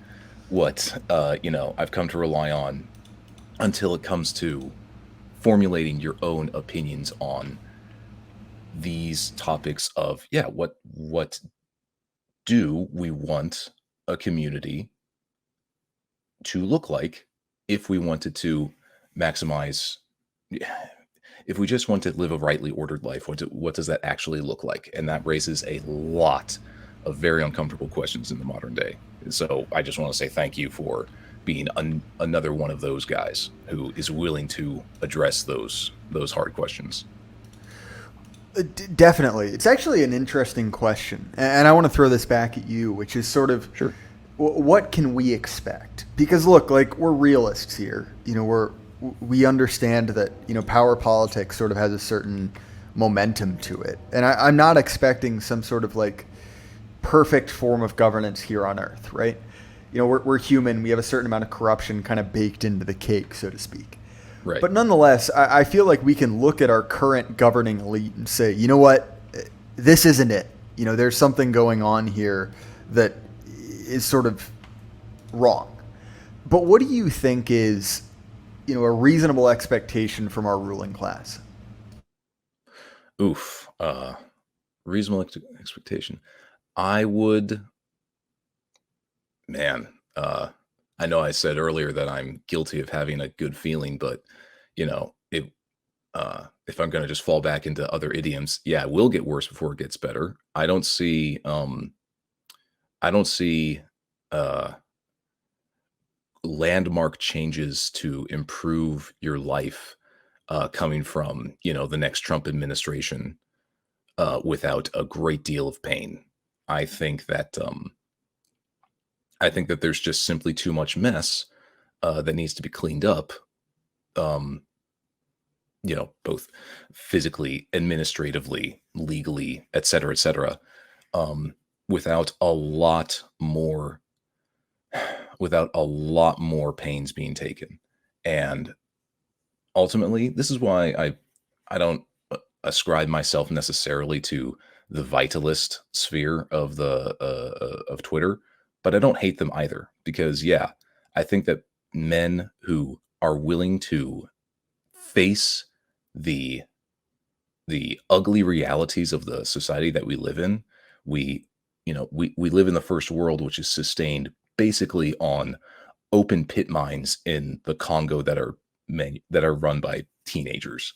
what I've come to rely on until it comes to formulating your own opinions on these topics of what do we want a community to look like if we wanted to maximize, if we just want to live a rightly ordered life, what does that actually look like? And that raises a lot of very uncomfortable questions in the modern day. So I just want to say thank you for being another one of those guys who is willing to address those hard questions. Definitely. It's actually an interesting question. And I want to throw this back at you, which is sort of, Sure. What can we expect? Because look, like we're realists here. We understand that, power politics sort of has a certain momentum to it. And I'm not expecting some sort of like perfect form of governance here on Earth, right? We're human. We have a certain amount of corruption kind of baked into the cake, so to speak. Right. But nonetheless, I feel like we can look at our current governing elite and say, you know what, this isn't it. There's something going on here that is sort of wrong. But what do you think is, a reasonable expectation from our ruling class? Oof. Reasonable expectation. I would, man, I know I said earlier that I'm guilty of having a good feeling, but if I'm going to just fall back into other idioms, yeah, it will get worse before it gets better. I don't see landmark changes to improve your life coming from the next Trump administration without a great deal of pain. I think that there's just simply too much mess that needs to be cleaned up. Both physically, administratively, legally, et cetera, without a lot more pains being taken. And ultimately, this is why I don't ascribe myself necessarily to the vitalist sphere of of Twitter, but I don't hate them either, because I think that men who are willing to face the ugly realities of the society that we live in, we live in the first world, which is sustained basically on open pit mines in the Congo that are run by teenagers.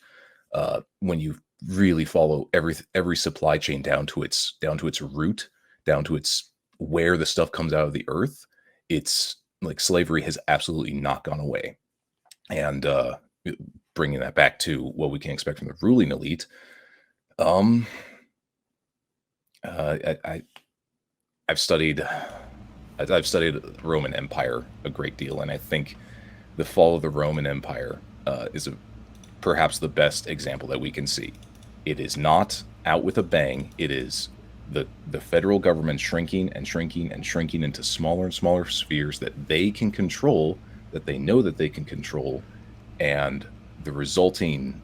When you really follow every supply chain down to its root, down to its where the stuff comes out of the earth, it's like slavery has absolutely not gone away. And bringing that back to what we can expect from the ruling elite, I've studied Roman Empire a great deal, and I think the fall of the Roman Empire is perhaps the best example that we can see. It is not out with a bang. It is the federal government shrinking and shrinking and shrinking into smaller and smaller spheres that they can control, that they know that they can control, and the resulting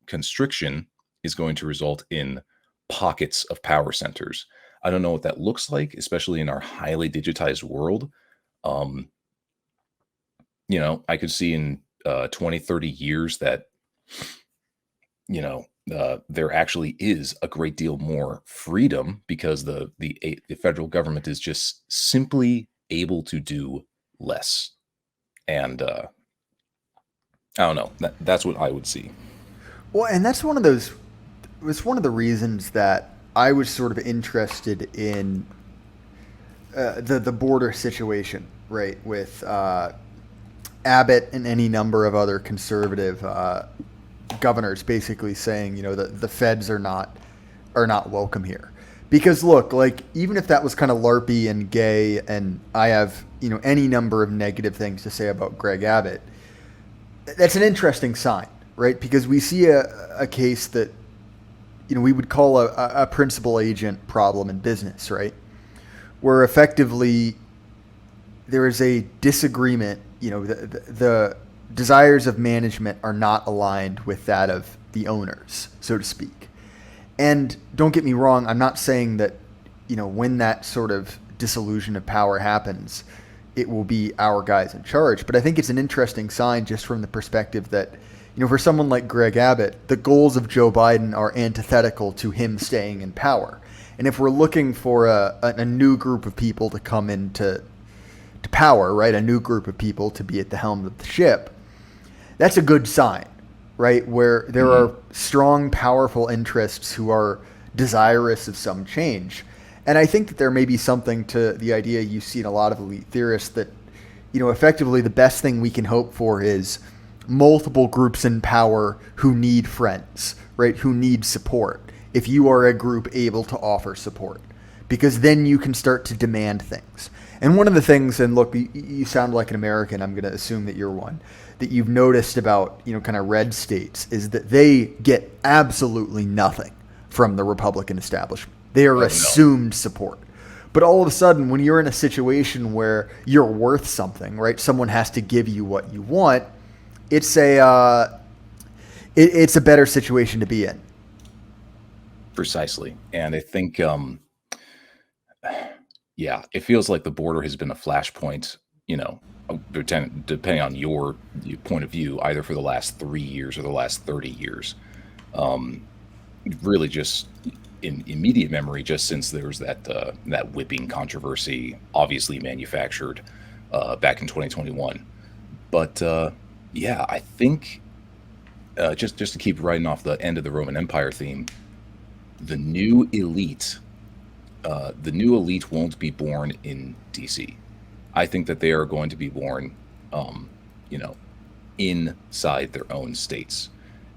constriction is going to result in pockets of power centers. I don't know what that looks like, especially in our highly digitized world. Um, I could see in 20, 30 years that, there actually is a great deal more freedom because the federal government is just simply able to do less. And I don't know. That's what I would see. Well, and that's one of those. It's one of the reasons that I was sort of interested in the border situation, right, with Abbott and any number of other conservative governors basically saying, that the feds are not welcome here. Because look, like even if that was kind of larpy and gay, and I have any number of negative things to say about Greg Abbott, that's an interesting sign, right? Because we see a case that we would call a principal agent problem in business, right? Where effectively there is a disagreement. The desires of management are not aligned with that of the owners, so to speak. And don't get me wrong, I'm not saying that, when that sort of dissolution of power happens, it will be our guys in charge. But I think it's an interesting sign just from the perspective that, for someone like Greg Abbott, the goals of Joe Biden are antithetical to him staying in power. And if we're looking for a new group of people to come into power, right, a new group of people to be at the helm of the ship, that's a good sign, right, where there are strong, powerful interests who are desirous of some change. And I think that there may be something to the idea you see in a lot of elite theorists that, effectively the best thing we can hope for is multiple groups in power who need friends, right, who need support, if you are a group able to offer support. Because then you can start to demand things. And one of the things, and look, you sound like an American, I'm going to assume that you're one, that you've noticed about, kind of red states is that they get absolutely nothing from the Republican establishment. They are assumed support. But all of a sudden, when you're in a situation where you're worth something, right, someone has to give you what you want, it's a better situation to be in. Precisely. And I think, it feels like the border has been a flashpoint, depending on your point of view, either for the last 3 years or the last 30 years. Really just in immediate memory, just since there was that whipping controversy, obviously manufactured back in 2021. But I think just to keep riding off the end of the Roman Empire theme, the new elite won't be born in DC. I think that they are going to be born, inside their own states,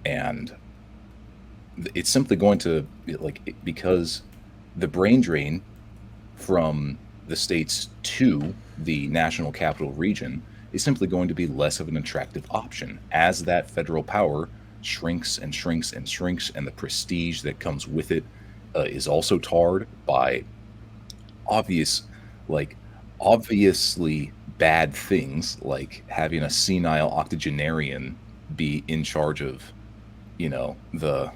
and it's simply going to because the brain drain from the states to the national capital region is simply going to be less of an attractive option as that federal power shrinks and shrinks and shrinks, and the prestige that comes with it is also tarred by obviously bad things, like having a senile octogenarian be in charge of, the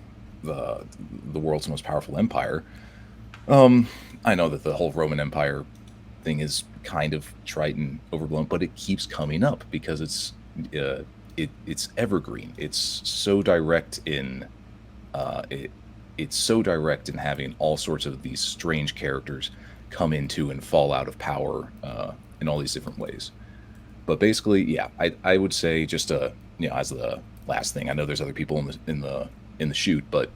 world's most powerful empire. I know that the whole Roman Empire thing is kind of trite and overblown, but it keeps coming up because it's evergreen. It's so direct in it's so direct in having all sorts of these strange characters come into and fall out of power in all these different ways. But basically, I would say just as the last thing, I know there's other people in the shoot, but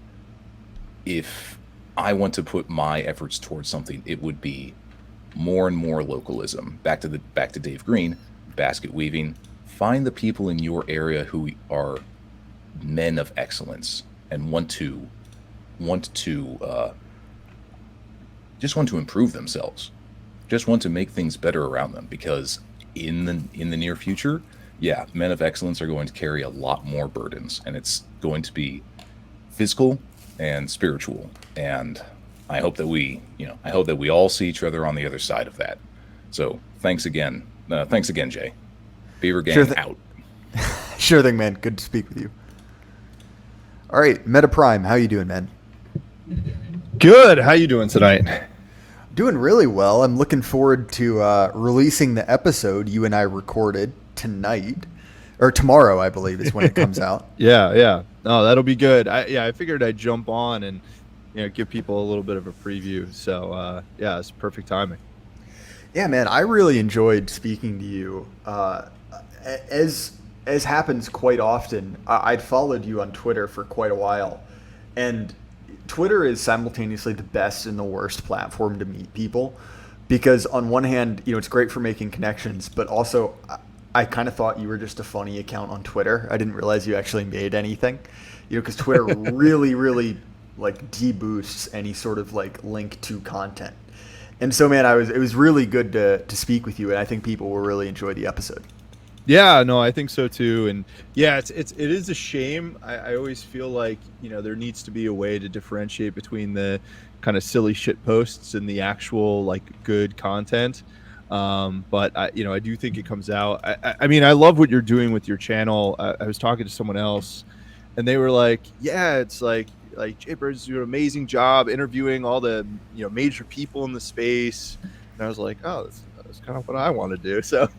if I want to put my efforts towards something, it would be more and more localism. Back to Dave Green, basket weaving. Find the people in your area who are men of excellence and want to just want to improve themselves, just want to make things better around them, because in the near future, men of excellence are going to carry a lot more burdens, and it's going to be physical and spiritual. And I hope that we all see each other on the other side of that. So thanks again, Jay. Beaver Gang out. Sure thing, man. Good to speak with you. All right, Meta Prime, how you doing, man? Good. How you doing tonight? Doing really well. I'm looking forward to releasing the episode you and I recorded tonight, or tomorrow, I believe, is when it comes out. Yeah. Oh, that'll be good. I figured I'd jump on and give people a little bit of a preview. So yeah, it's perfect timing. Yeah, man, I really enjoyed speaking to you. As as happens quite often, I'd followed you on Twitter for quite a while, and Twitter is simultaneously the best and the worst platform to meet people, because on one hand, it's great for making connections, but also I kind of thought you were just a funny account on Twitter. I didn't realize you actually made anything, because Twitter really, really like deboosts any sort of like link to content. And so, man, it was really good to speak with you, and I think people will really enjoy the episode. Yeah, no, I think so too. And yeah, it is a shame. I always feel like there needs to be a way to differentiate between the kind of silly shit posts and the actual like good content. But I do think it comes out. I mean, I love what you're doing with your channel. I was talking to someone else, and they were like, "Yeah, it's like Jaybirds do an amazing job interviewing all the major people in the space." And I was like, "Oh, that's kind of what I want to do." So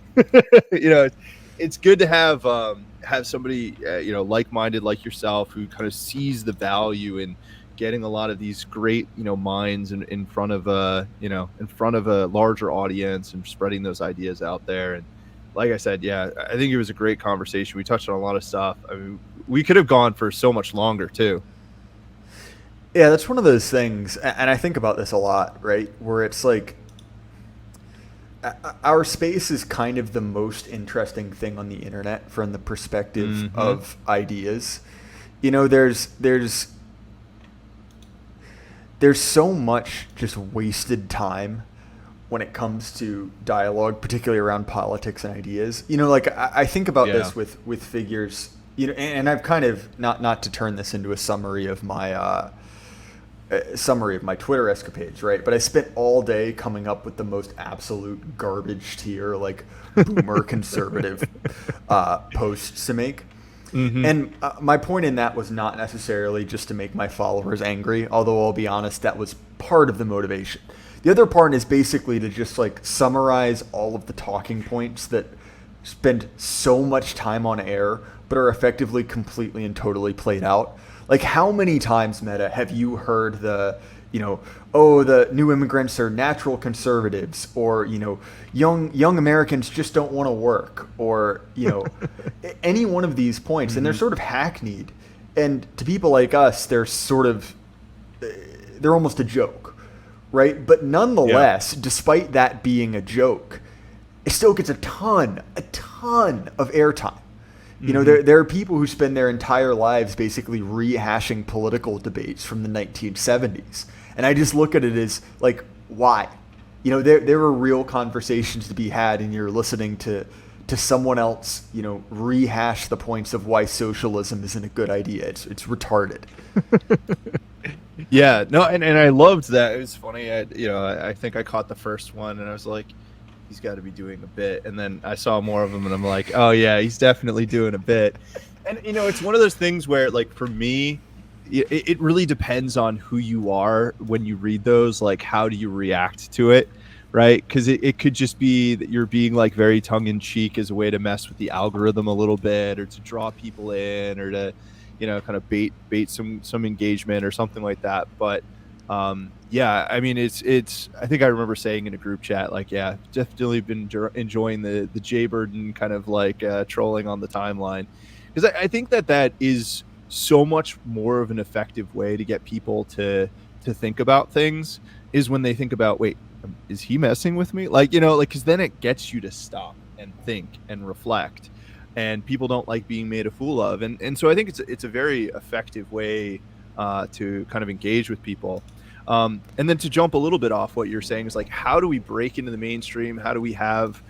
it's good to have somebody like-minded like yourself who kind of sees the value in getting a lot of these great minds in front of a larger audience and spreading those ideas out there. And like I said, yeah, I think it was a great conversation. We touched on a lot of stuff. I mean, we could have gone for so much longer too. Yeah, that's one of those things, and I think about this a lot, right? Where it's like our space is kind of the most interesting thing on the internet from the perspective of ideas. There's so much just wasted time when it comes to dialogue, particularly around politics and ideas. Like I think about this with figures. And I've kind of not to turn this into a summary of my Twitter escapades, right? But I spent all day coming up with the most absolute garbage tier, like boomer conservative posts to make. And my point in that was not necessarily just to make my followers angry, although I'll be honest, that was part of the motivation. The other part is basically to just like summarize all of the talking points that spend so much time on air, but are effectively completely and totally played out. Like, how many times, Meta, have you heard the new immigrants are natural conservatives, or, young Americans just don't want to work, or, any one of these points, and they're sort of hackneyed. And to people like us, they're almost a joke, right? But nonetheless, despite that being a joke, it still gets a ton of airtime. There are people who spend their entire lives basically rehashing political debates from the 1970s. And I just look at it as, like, why? There are real conversations to be had, and you're listening to someone else, rehash the points of why socialism isn't a good idea. It's retarded. Yeah, no, and I loved that. It was funny. I think I caught the first one, and I was like, he's got to be doing a bit. And then I saw more of him, and I'm like, oh yeah, he's definitely doing a bit. And it's one of those things where, like, for me, it really depends on who you are when you read those. Like, how do you react to it, right? Because it could just be that you're being like very tongue-in-cheek as a way to mess with the algorithm a little bit, or to draw people in, or to kind of bait some engagement or something like that. But yeah, I mean, it's. I think I remember saying in a group chat, like, yeah, definitely been enjoying the Jaybird and kind of like trolling on the timeline, because I think that is so much more of an effective way to get people to think about things, is when they think about, wait, is he messing with me? Like, because then it gets you to stop and think and reflect, and people don't like being made a fool of, and so I think it's a very effective way to kind of engage with people. And then to jump a little bit off what you're saying is, like, how do we break into the mainstream? How do we have,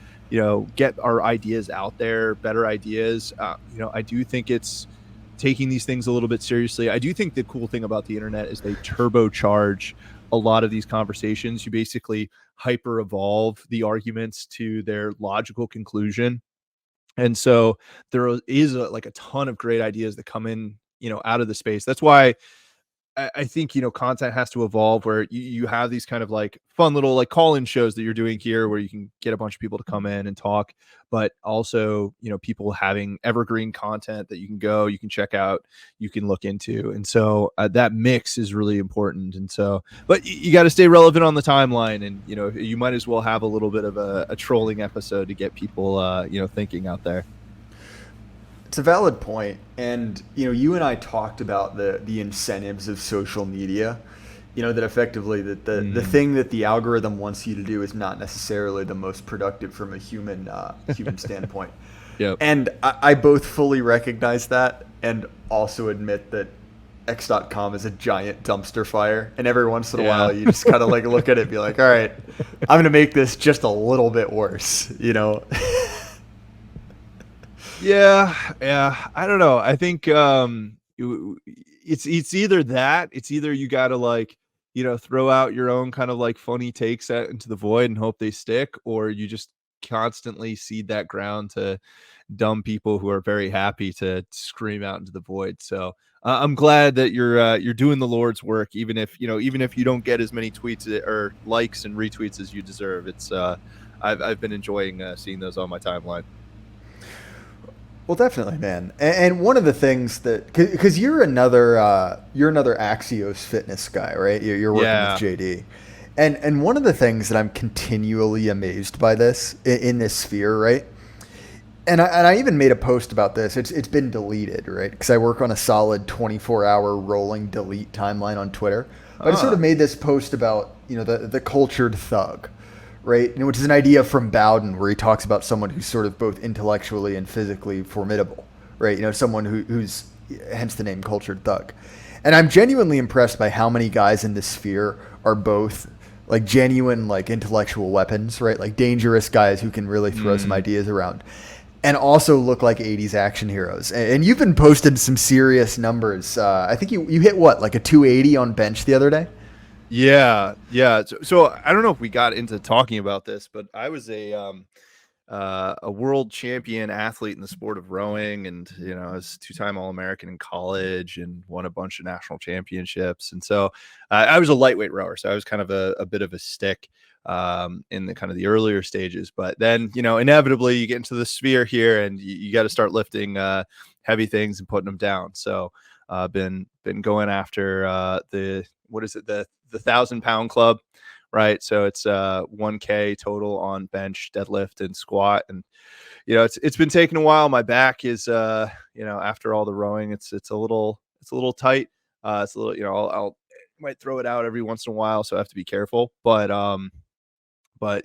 get our ideas out there, better ideas? I do think it's taking these things a little bit seriously. I do think the cool thing about the internet is they turbocharge a lot of these conversations. You basically hyper evolve the arguments to their logical conclusion. And so there is like a ton of great ideas that come in out of the space. That's why I think, content has to evolve where you have these kind of like fun little like call-in shows that you're doing here where you can get a bunch of people to come in and talk, but also, people having evergreen content that you can check out, you can look into. And so that mix is really important. And so, but you got to stay relevant on the timeline, and, you might as well have a little bit of a trolling episode to get people, thinking out there. It's a valid point, and you and I talked about the incentives of social media. That effectively the thing that the algorithm wants you to do is not necessarily the most productive from a human standpoint. Yep. And I both fully recognize that, and also admit that X.com is a giant dumpster fire. And every once in a while, you just kind of like look at it and be like, all right, I'm gonna make this just a little bit worse. Yeah. I don't know. I think it's either that. It's either you got to like, throw out your own kind of like funny takes out into the void and hope they stick, or you just constantly seed that ground to dumb people who are very happy to scream out into the void. So I'm glad that you're doing the Lord's work, even if you don't get as many tweets or likes and retweets as you deserve. It's I've been enjoying seeing those on my timeline. Well, definitely, man. And one of the things that, because you're another Axios fitness guy, right? You're working with JD, and one of the things that I'm continually amazed by this in this sphere, right? And I even made a post about this. It's been deleted, right? Because I work on a solid 24-hour rolling delete timeline on Twitter. But I sort of made this post about the cultured thug. Right, which is an idea from Bowden, where he talks about someone who's sort of both intellectually and physically formidable, right? Someone who's hence the name cultured thug. And I'm genuinely impressed by how many guys in this sphere are both like genuine like intellectual weapons, right? Like dangerous guys who can really throw some ideas around, and also look like 80s action heroes. And you've been posting some serious numbers. I think you hit what, like a 280 on bench the other day? Yeah. So I don't know if we got into talking about this, but I was a world champion athlete in the sport of rowing, and I was 2-time All-American in college and won a bunch of national championships. And so I was a lightweight rower, so I was kind of a bit of a stick in the kind of the earlier stages. But then inevitably you get into the sphere here, and you got to start lifting heavy things and putting them down. So been going after the 1,000-pound club, right? So it's 1K total on bench, deadlift, and squat. And it's been taking a while. My back is after all the rowing, it's a little tight. It's a little I'll might throw it out every once in a while, so I have to be careful. But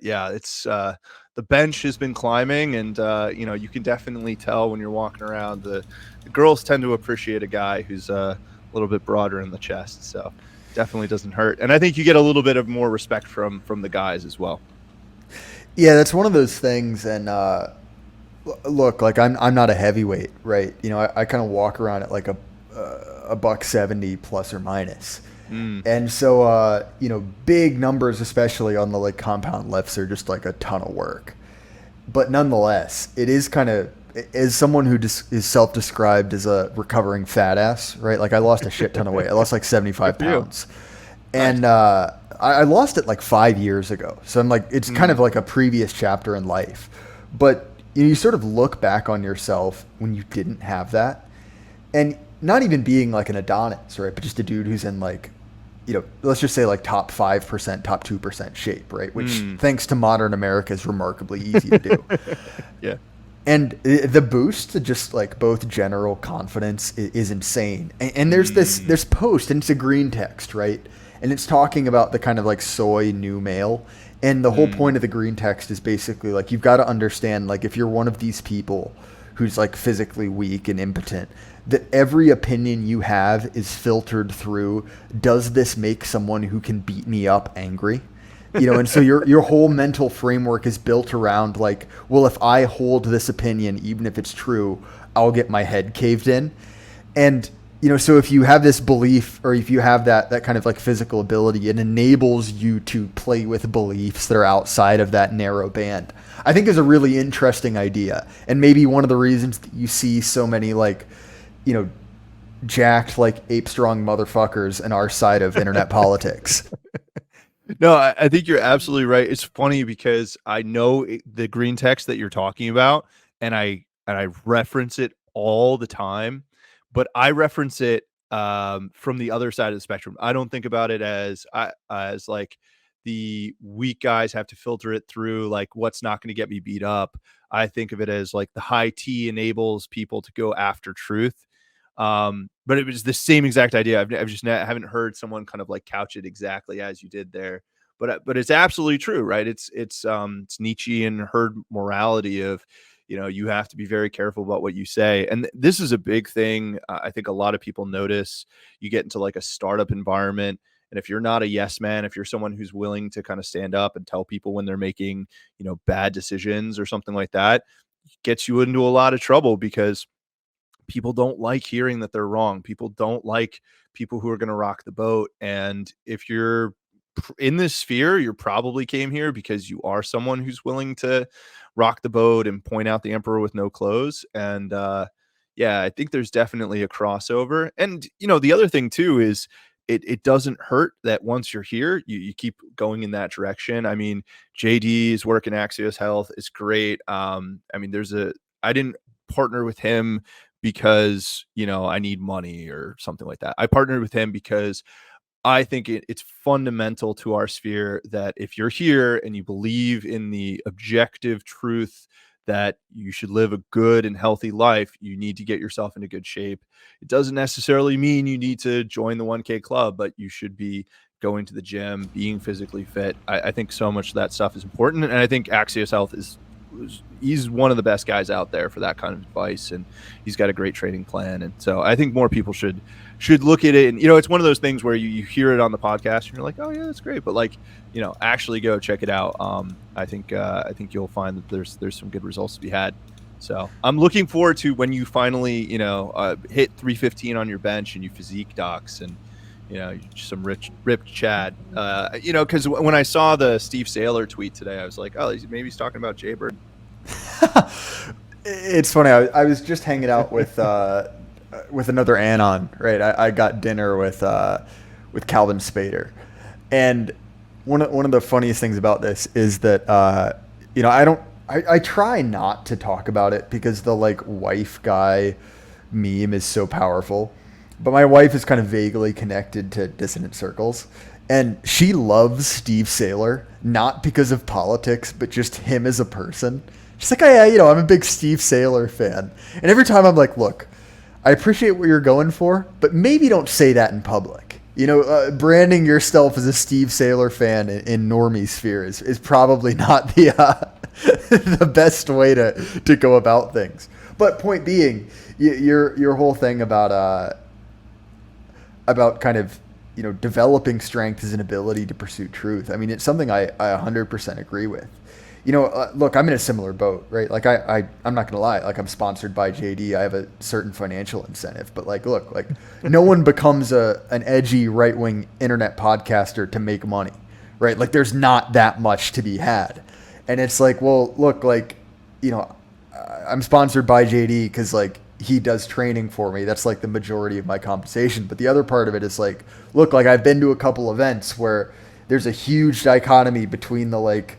yeah, it's the bench has been climbing, and you can definitely tell when you're walking around. The girls tend to appreciate a guy who's a little bit broader in the chest. So definitely doesn't hurt, and I think you get a little bit of more respect from the guys as well. Yeah, that's one of those things. And look, like I'm not a heavyweight, right? I kind of walk around at like a $170 plus or minus. And so big numbers, especially on the like compound lifts, are just like a ton of work. But nonetheless, it is kind of, as someone who is self-described as a recovering fat ass, right? Like I lost a shit ton of weight. I lost like 75 pounds. And I lost it like 5 years ago. So I'm like, it's kind of like a previous chapter in life. But you sort of look back on yourself when you didn't have that. And not even being like an Adonis, right? But just a dude who's in like, let's just say like top 5%, top 2% shape, right? Which thanks to modern America is remarkably easy to do. Yeah. And the boost to just like both general confidence is insane. And there's this post, and it's a green text, right? And it's talking about the kind of like soy new male. And the whole point of the green text is basically like, you've got to understand, like, if you're one of these people who's like physically weak and impotent, that every opinion you have is filtered through, does this make someone who can beat me up angry? And so your whole mental framework is built around like, well, if I hold this opinion, even if it's true, I'll get my head caved in. And, so if you have this belief, or if you have that kind of like physical ability, it enables you to play with beliefs that are outside of that narrow band. I think is a really interesting idea. And maybe one of the reasons that you see so many like, jacked like ape strong motherfuckers in our side of internet politics. No, I think you're absolutely right. It's funny because I know the green text that you're talking about, and I reference it all the time, but I reference it from the other side of the spectrum. I don't think about it as like the weak guys have to filter it through like what's not going to get me beat up. I think of it as like the high T enables people to go after truth. But it was the same exact idea. I've just haven't heard someone kind of like couch it exactly as you did there. But it's absolutely true, right? It's Nietzschean herd morality of, you have to be very careful about what you say. And this is a big thing. I think a lot of people notice. You get into like a startup environment, and if you're not a yes man, if you're someone who's willing to kind of stand up and tell people when they're making, bad decisions or something like that, gets you into a lot of trouble because people don't like hearing that they're wrong. People don't like people who are going to rock the boat. And if you're in this sphere, you probably came here because you are someone who's willing to rock the boat and point out the emperor with no clothes. And yeah, I think there's definitely a crossover. And the other thing too is it doesn't hurt that once you're here, you keep going in that direction. I mean, JD's work in Axios Health is great. I mean, I didn't partner with him because I need money or something like that. I partnered with him because I think it's fundamental to our sphere that if you're here and you believe in the objective truth that you should live a good and healthy life, you need to get yourself into good shape. It doesn't necessarily mean you need to join the 1K club, but you should be going to the gym, being physically fit. I think so much of that stuff is important. And I think Axios Health he's one of the best guys out there for that kind of advice, and he's got a great training plan. And so I think more people should look at it. And it's one of those things where you hear it on the podcast and you're like, oh yeah, that's great, but like actually go check it out. I think you'll find that there's some good results to be had. So I'm looking forward to when you finally hit 315 on your bench and you physique docs and some ripped Chad. Because when I saw the Steve Saylor tweet today, I was like, oh, maybe he's talking about Jaybird. It's funny. I was just hanging out with another Anon, right? I got dinner with Calvin Spader, and one of the funniest things about this is that I try not to talk about it because the like wife guy meme is so powerful. But my wife is kind of vaguely connected to dissonant circles, and she loves Steve Saylor, not because of politics, but just him as a person. She's like, oh yeah, I'm a big Steve Saylor fan. And every time I'm like, look, I appreciate what you're going for, but maybe don't say that in public. Branding yourself as a Steve Saylor fan in normie sphere is probably not the the best way to go about things. But point being, your whole thing about kind of developing strength as an ability to pursue truth. I mean, it's something I 100% agree with. Look, I'm in a similar boat, right? Like I'm not gonna lie, like I'm sponsored by JD. I have a certain financial incentive, but like, look, like no one becomes an edgy right-wing internet podcaster to make money, right? Like there's not that much to be had. And it's like, well, look, like, I'm sponsored by JD because like he does training for me. That's like the majority of my compensation. But the other part of it is like, look, like I've been to a couple events where there's a huge dichotomy between the like,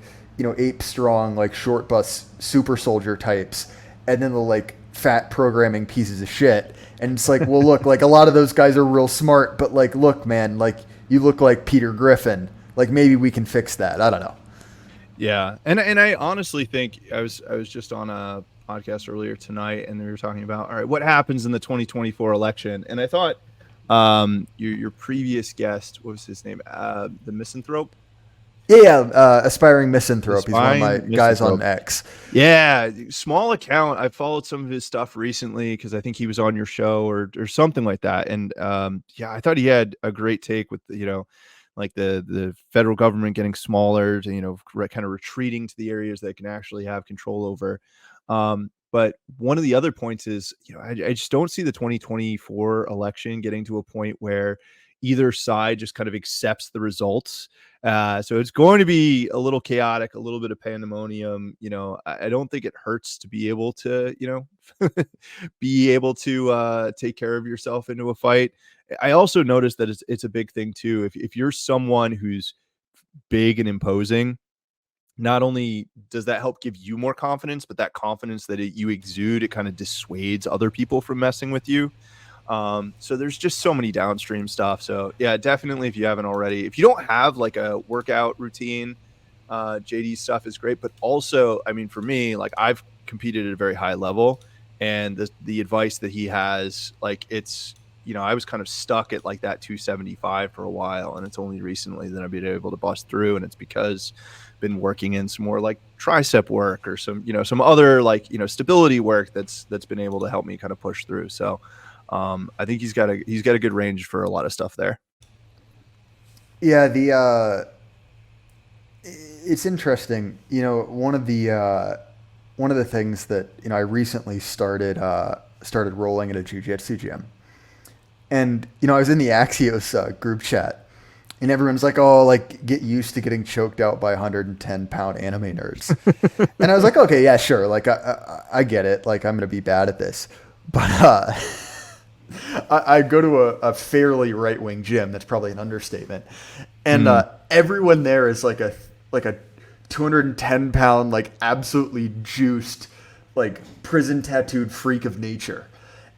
ape strong, like short bus super soldier types and then the like fat programming pieces of shit. And it's like, well, look, like a lot of those guys are real smart, but like, look, man, like you look like Peter Griffin. Like maybe we can fix that. I don't know. Yeah. And I honestly think I was just on a podcast earlier tonight and they were talking about, all right, what happens in the 2024 election? And I thought your previous guest, what was his name? The misanthrope? Yeah, aspiring misanthrope. He's one of my guys on X. Yeah, small account. I followed some of his stuff recently because I think he was on your show or something like that. And yeah, I thought he had a great take with like the federal government getting smaller, to, kind of retreating to the areas that can actually have control over. But one of the other points is, I just don't see the 2024 election getting to a point where either side just kind of accepts the results. So it's going to be a little chaotic, a little bit of pandemonium. I don't think it hurts to be able to, be able to take care of yourself into a fight. I also noticed that it's a big thing too. If you're someone who's big and imposing, not only does that help give you more confidence, but that confidence that you exude, it kind of dissuades other people from messing with you. So there's just so many downstream stuff. So yeah, definitely, if you haven't already, if you don't have like a workout routine, JD's stuff is great. But also, I mean, for me, like I've competed at a very high level, and the advice that he has, like it's, I was kind of stuck at like that 275 for a while, and it's only recently that I've been able to bust through, and it's because I've been working in some more like tricep work or some other like, stability work that's been able to help me kind of push through. So I think he's got a good range for a lot of stuff there. Yeah, it's interesting. One of the things that I recently started rolling at a jiu-jitsu gym, and I was in the Axios group chat, and everyone's like, "Oh, like get used to getting choked out by 110-pound anime nerds," and I was like, "Okay, yeah, sure. Like I get it. Like I'm gonna be bad at this, but." I go to a fairly right-wing gym. That's probably an understatement. And everyone there is like a 210-pound, like absolutely juiced, like prison tattooed freak of nature.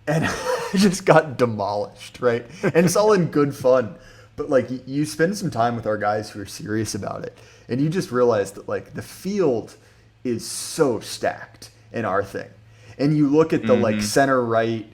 And I just got demolished, right? And it's all in good fun. But like you spend some time with our guys who are serious about it, and you just realize that like the field is so stacked in our thing. And you look at the like center right,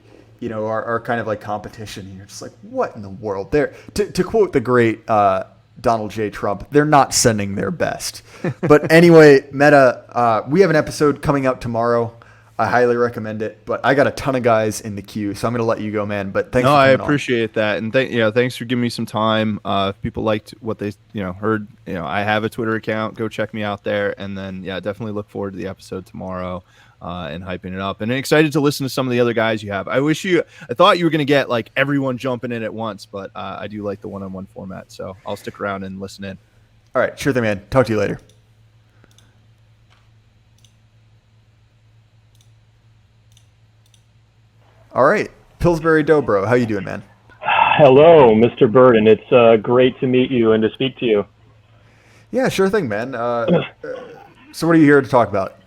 our kind of like competition, and you're just like, what in the world? To quote the great Donald J. Trump, they're not sending their best. But anyway, Meta, we have an episode coming out tomorrow. I highly recommend it, but I got a ton of guys in the queue, so I'm going to let you go, man. But thanks. No, I appreciate that, and thanks for giving me some time. If people liked what they heard, I have a Twitter account. Go check me out there, and then definitely look forward to the episode tomorrow. And hyping it up, and excited to listen to some of the other guys you have. I thought you were going to get like everyone jumping in at once, but I do like the one-on-one format, so I'll stick around and listen in. All right, sure thing, man. Talk to you later. All right, Pillsbury Dobro, how you doing, man? Hello, Mr. Burden. It's great to meet you and to speak to you. Yeah, sure thing, man. So what are you here to talk about?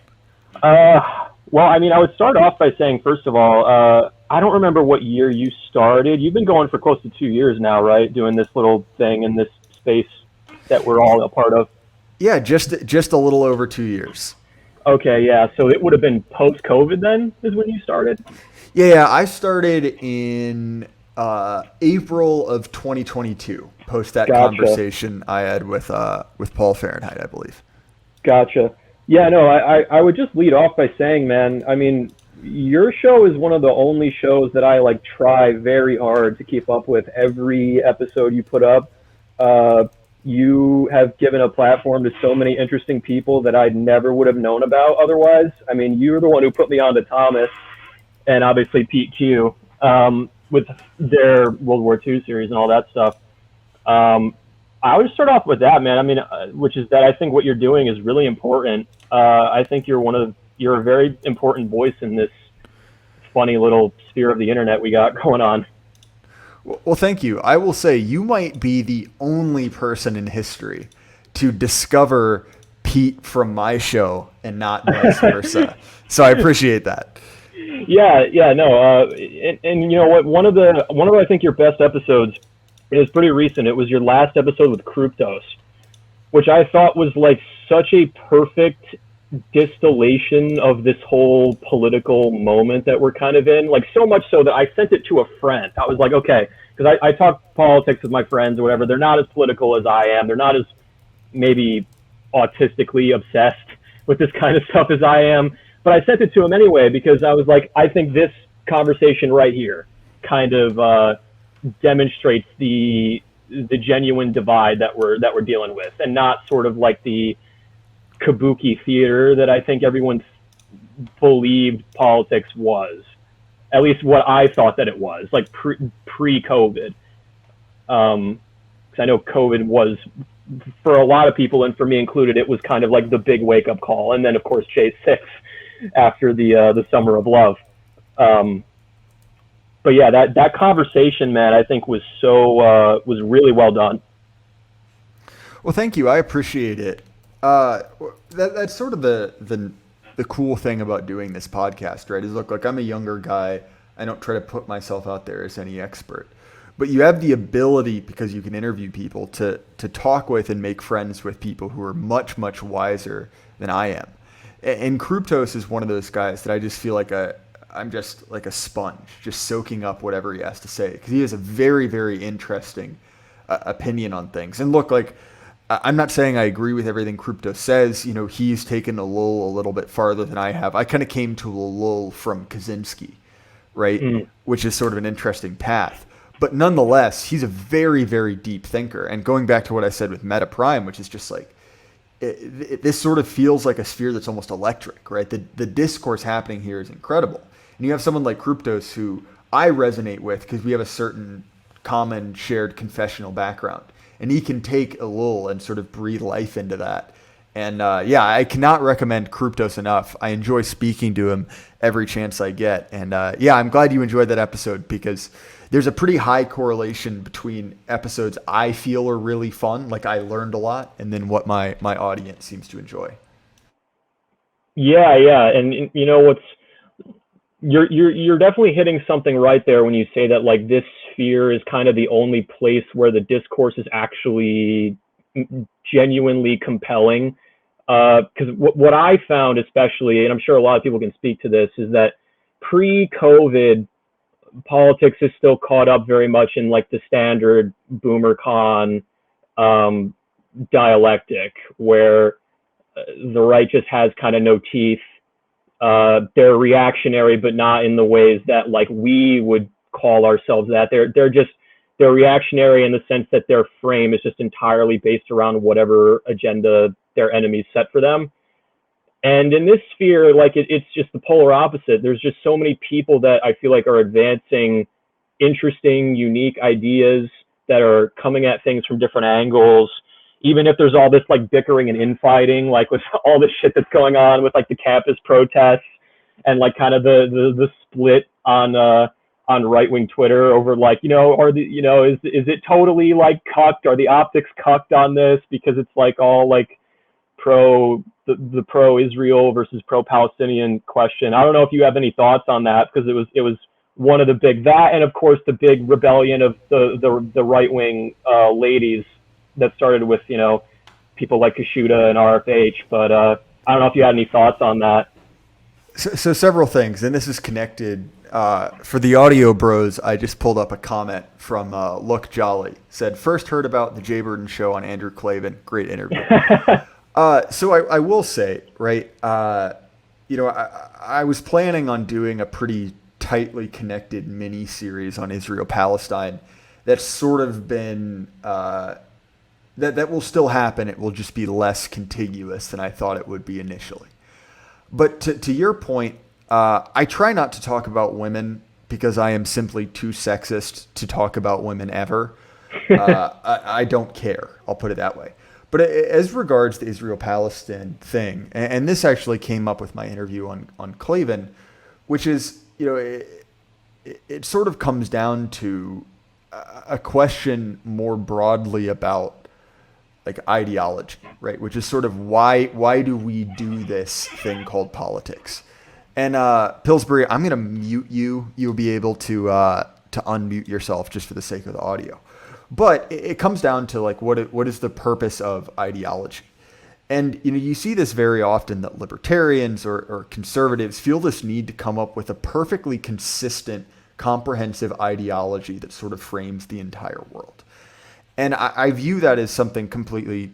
Well, I mean, I would start off by saying, first of all, I don't remember what year you started. You've been going for close to 2 years now, right? Doing this little thing in this space that we're all a part of. Yeah, just a little over 2 years. Okay, yeah. So it would have been post-COVID then is when you started? Yeah, I started in April of 2022, post that conversation I had with Paul Fahrenheit, I believe. Gotcha. Yeah, no, I would just lead off by saying, man, I mean, your show is one of the only shows that I like try very hard to keep up with every episode you put up. You have given a platform to so many interesting people that I never would have known about otherwise. I mean, you're the one who put me on to Thomas and obviously Pete Q with their World War II series and all that stuff. I would start off with that, man. I mean, which is that I think what you're doing is really important. I think you're a very important voice in this funny little sphere of the internet we got going on. Well, thank you. I will say you might be the only person in history to discover Pete from my show and not vice versa. So I appreciate that. Yeah, no. And you know what? One of I think your best episodes is pretty recent. It was your last episode with Kryptos, which I thought was like such a perfect distillation of this whole political moment that we're kind of in. Like so much so that I sent it to a friend. I was like, okay, because I talk politics with my friends or whatever. They're not as political as I am. They're not as maybe autistically obsessed with this kind of stuff as I am. But I sent it to him anyway because I was like, I think this conversation right here kind of demonstrates the genuine divide that we're dealing with, and not sort of like the kabuki theater that I think everyone believed politics was. At least what I thought that it was, like pre-COVID. Because I know COVID was, for a lot of people, and for me included, it was kind of like the big wake up call. And then, of course, Chase 6 after the Summer of Love. But yeah, that conversation, man, I think was really well done. Well, thank you. I appreciate it. That's sort of the cool thing about doing this podcast, right? Is look, like I'm a younger guy. I don't try to put myself out there as any expert, but you have the ability, because you can interview people, to talk with and make friends with people who are much, much wiser than I am. And Kruptos is one of those guys that I just feel like I'm just like a sponge, just soaking up whatever he has to say, because he has a very, very interesting opinion on things. And look, like, I'm not saying I agree with everything Kruptos says. You know, he's taken a lull a little bit farther than I have. I kind of came to a lull from Kaczynski, right? Which is sort of an interesting path. But nonetheless, he's a very, very deep thinker. And going back to what I said with Meta Prime, which is just like, this sort of feels like a sphere that's almost electric, right? The discourse happening here is incredible. And you have someone like Kruptos who I resonate with because we have a certain common shared confessional background. And he can take a lull and sort of breathe life into that. And yeah, I cannot recommend Kruptos enough. I enjoy speaking to him every chance I get. And yeah, I'm glad you enjoyed that episode, because there's a pretty high correlation between episodes I feel are really fun, like I learned a lot, and then what my audience seems to enjoy. Yeah, and you know what's, you're definitely hitting something right there when you say that, like, this sphere is kind of the only place where the discourse is actually genuinely compelling. Because what I found, especially, and I'm sure a lot of people can speak to this, is that pre-COVID, politics is still caught up very much in like the standard boomer con dialectic, where the right just has kind of no teeth. They're reactionary, but not in the ways that like we would call ourselves that. They're reactionary in the sense that their frame is just entirely based around whatever agenda their enemies set for them. And in this sphere, like it's just the polar opposite. There's just so many people that I feel like are advancing interesting, unique ideas that are coming at things from different angles. Even if there's all this like bickering and infighting, like with all this shit that's going on with like the campus protests and like kind of the split on right-wing Twitter over like, you know, is it totally like cucked? Are the optics cucked on this? Because it's like all like the pro-Israel versus pro-Palestinian question. I don't know if you have any thoughts on that, because it was one of the big, that, and of course the big rebellion of the right-wing ladies that started with, you know, people like Kashuda and RFH. But I don't know if you had any thoughts on that. So several things, and this is connected. For the audio bros, I just pulled up a comment from Look Jolly. Said, first heard about the Jay Burden show on Andrew Klavan. Great interview. So I will say, right, you know, I was planning on doing a pretty tightly connected mini series on Israel-Palestine. That's sort of been, that will still happen. It will just be less contiguous than I thought it would be initially. But to your point, I try not to talk about women because I am simply too sexist to talk about women ever. I don't care. I'll put it that way. But as regards the Israel-Palestine thing, and this actually came up with my interview on Klavan, which is, you know, it sort of comes down to a question more broadly about like ideology, right? Which is sort of why do we do this thing called politics? And Pillsbury, I'm going to mute you. You'll be able to unmute yourself just for the sake of the audio. But it comes down to like what is the purpose of ideology? And you know, you see this very often, that libertarians or conservatives feel this need to come up with a perfectly consistent, comprehensive ideology that sort of frames the entire world. And I view that as something completely,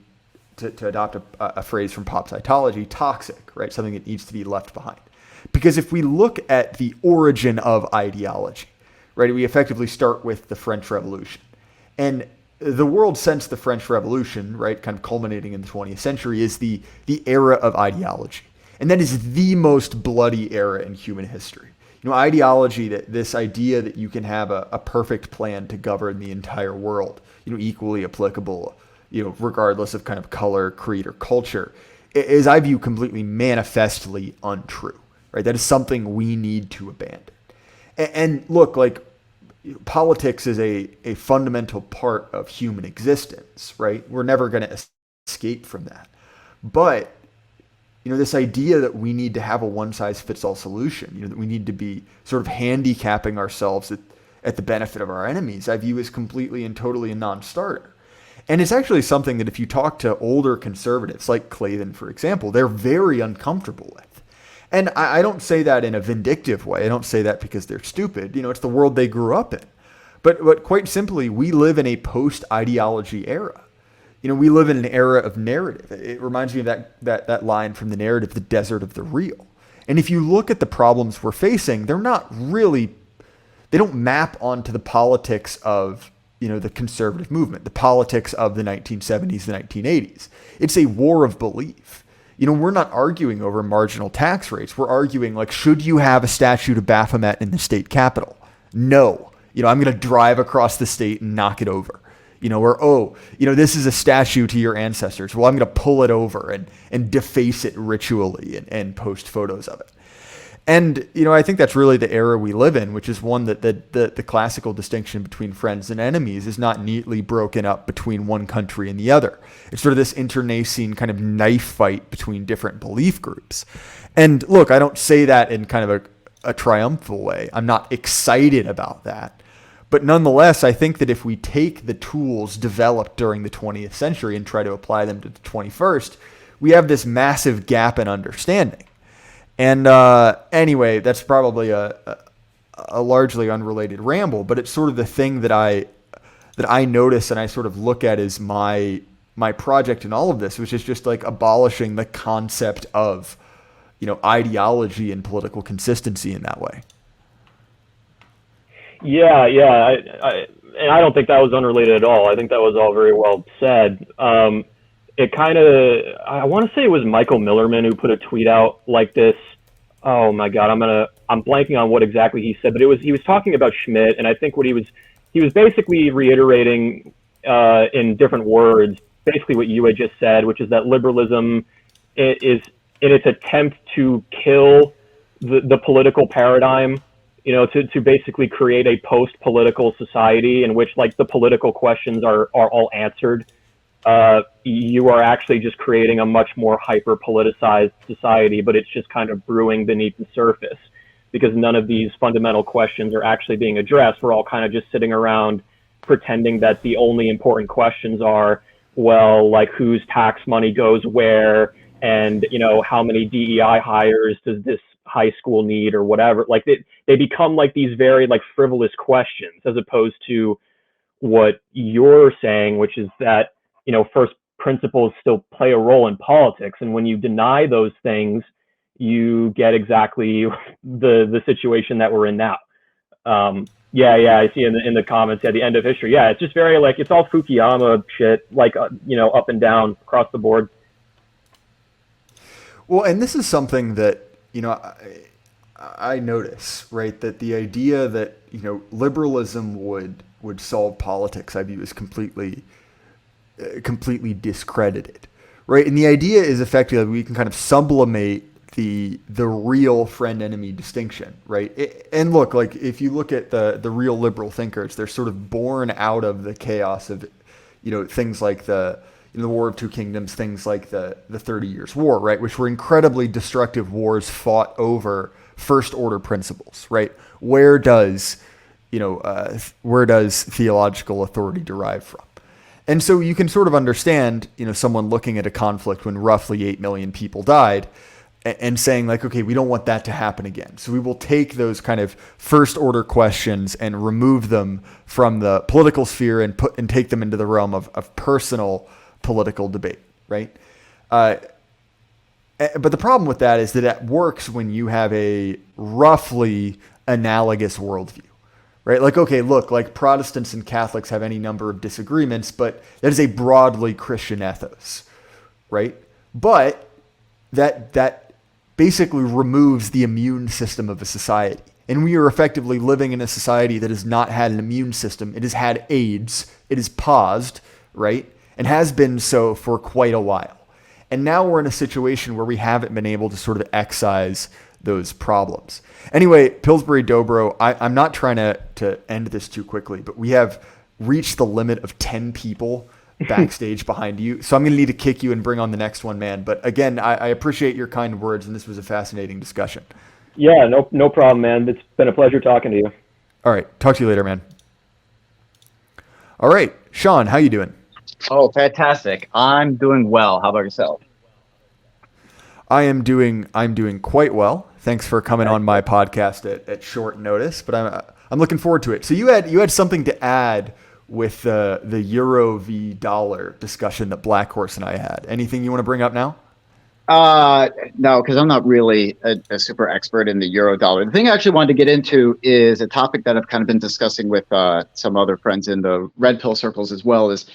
to adopt a phrase from pop psychology, toxic, right? Something that needs to be left behind. Because if we look at the origin of ideology, right, we effectively start with the French Revolution. And the world since the French Revolution, right, kind of culminating in the 20th century, is the era of ideology. And that is the most bloody era in human history. ideology, that this idea that you can have a perfect plan to govern the entire world, equally applicable, regardless of kind of color, creed, or culture, is, I view, completely manifestly untrue, right? That is something we need to abandon. And look, like, politics is a fundamental part of human existence, right? We're never going to escape from that. But this idea that we need to have a one-size-fits-all solution, that we need to be sort of handicapping ourselves at the benefit of our enemies, I view as completely and totally a non-starter. And it's actually something that if you talk to older conservatives, like Clavin, for example, they're very uncomfortable with. And I don't say that in a vindictive way. I don't say that because they're stupid. It's the world they grew up in. But quite simply, we live in a post-ideology era. We live in an era of narrative. It reminds me of that line from the narrative, the desert of the real. And if you look at the problems we're facing, they don't map onto the politics of, the conservative movement, the politics of the 1970s, the 1980s. It's a war of belief. We're not arguing over marginal tax rates. We're arguing, like, should you have a statue to Baphomet in the state capitol? No. I'm going to drive across the state and knock it over. Or, this is a statue to your ancestors. Well, I'm going to pull it over and deface it ritually and post photos of it. And, I think that's really the era we live in, which is one that the classical distinction between friends and enemies is not neatly broken up between one country and the other. It's sort of this internecine kind of knife fight between different belief groups. And look, I don't say that in kind of a triumphal way. I'm not excited about that. But nonetheless, I think that if we take the tools developed during the 20th century and try to apply them to the 21st, we have this massive gap in understanding. And anyway, that's probably a largely unrelated ramble, but it's sort of the thing that I notice and I sort of look at as my project in all of this, which is just like abolishing the concept of, ideology and political consistency in that way. Yeah. And I don't think that was unrelated at all. I think that was all very well said. It kind of, I want to say it was Michael Millerman who put a tweet out like this. Oh my God, I'm blanking on what exactly he said, but he was talking about Schmidt, and I think what he was basically reiterating in different words, basically what you had just said, which is that liberalism is in its attempt to kill the political paradigm, to basically create a post-political society in which, like, the political questions are all answered. You are actually just creating a much more hyper-politicized society, but it's just kind of brewing beneath the surface because none of these fundamental questions are actually being addressed. We're all kind of just sitting around pretending that the only important questions are, well, like, whose tax money goes where, and, how many DEI hires does this high school need, or whatever. Like, they become like these very, like, frivolous questions, as opposed to what you're saying, which is that, first principles still play a role in politics. And when you deny those things, you get exactly the situation that we're in now. I see in the comments, the end of history. Yeah, it's just very, like, it's all Fukuyama shit, like, up and down across the board. Well, and this is something that, I notice, right, that the idea that, liberalism would solve politics, I view as completely discredited, right? And the idea is effectively we can kind of sublimate the real friend-enemy distinction, right? And look, like, if you look at the real liberal thinkers, they're sort of born out of the chaos of, things like the War of Two Kingdoms, things like the 30 Years' War, right? Which were incredibly destructive wars fought over first-order principles, right? Where does theological authority derive from? And so you can sort of understand, someone looking at a conflict when roughly 8 million people died and saying, like, okay, we don't want that to happen again. So we will take those kind of first order questions and remove them from the political sphere and take them into the realm of personal political debate, right? But the problem with that is that works when you have a roughly analogous worldview. Right? Like, okay, look, like, Protestants and Catholics have any number of disagreements, but that is a broadly Christian ethos, right? But that basically removes the immune system of a society. And we are effectively living in a society that has not had an immune system. It has had AIDS. It is paused, right? And has been so for quite a while. And now we're in a situation where we haven't been able to sort of excise those problems. Anyway, Pillsbury Dobro, I'm not trying to end this too quickly, but we have reached the limit of 10 people backstage behind you. So I'm going to need to kick you and bring on the next one, man. But again, I appreciate your kind words, and this was a fascinating discussion. Yeah, no problem, man. It's been a pleasure talking to you. All right. Talk to you later, man. All right. Sean, how you doing? Oh, fantastic. I'm doing well. How about yourself? I'm doing quite well. Thanks for coming on my podcast at short notice, but I'm looking forward to it. So you had something to add with the Euro v dollar discussion that Black Horse and I had. Anything you want to bring up now? No, because I'm not really a super expert in the euro dollar. The thing I actually wanted to get into is a topic that I've kind of been discussing with some other friends in the red pill circles as well, is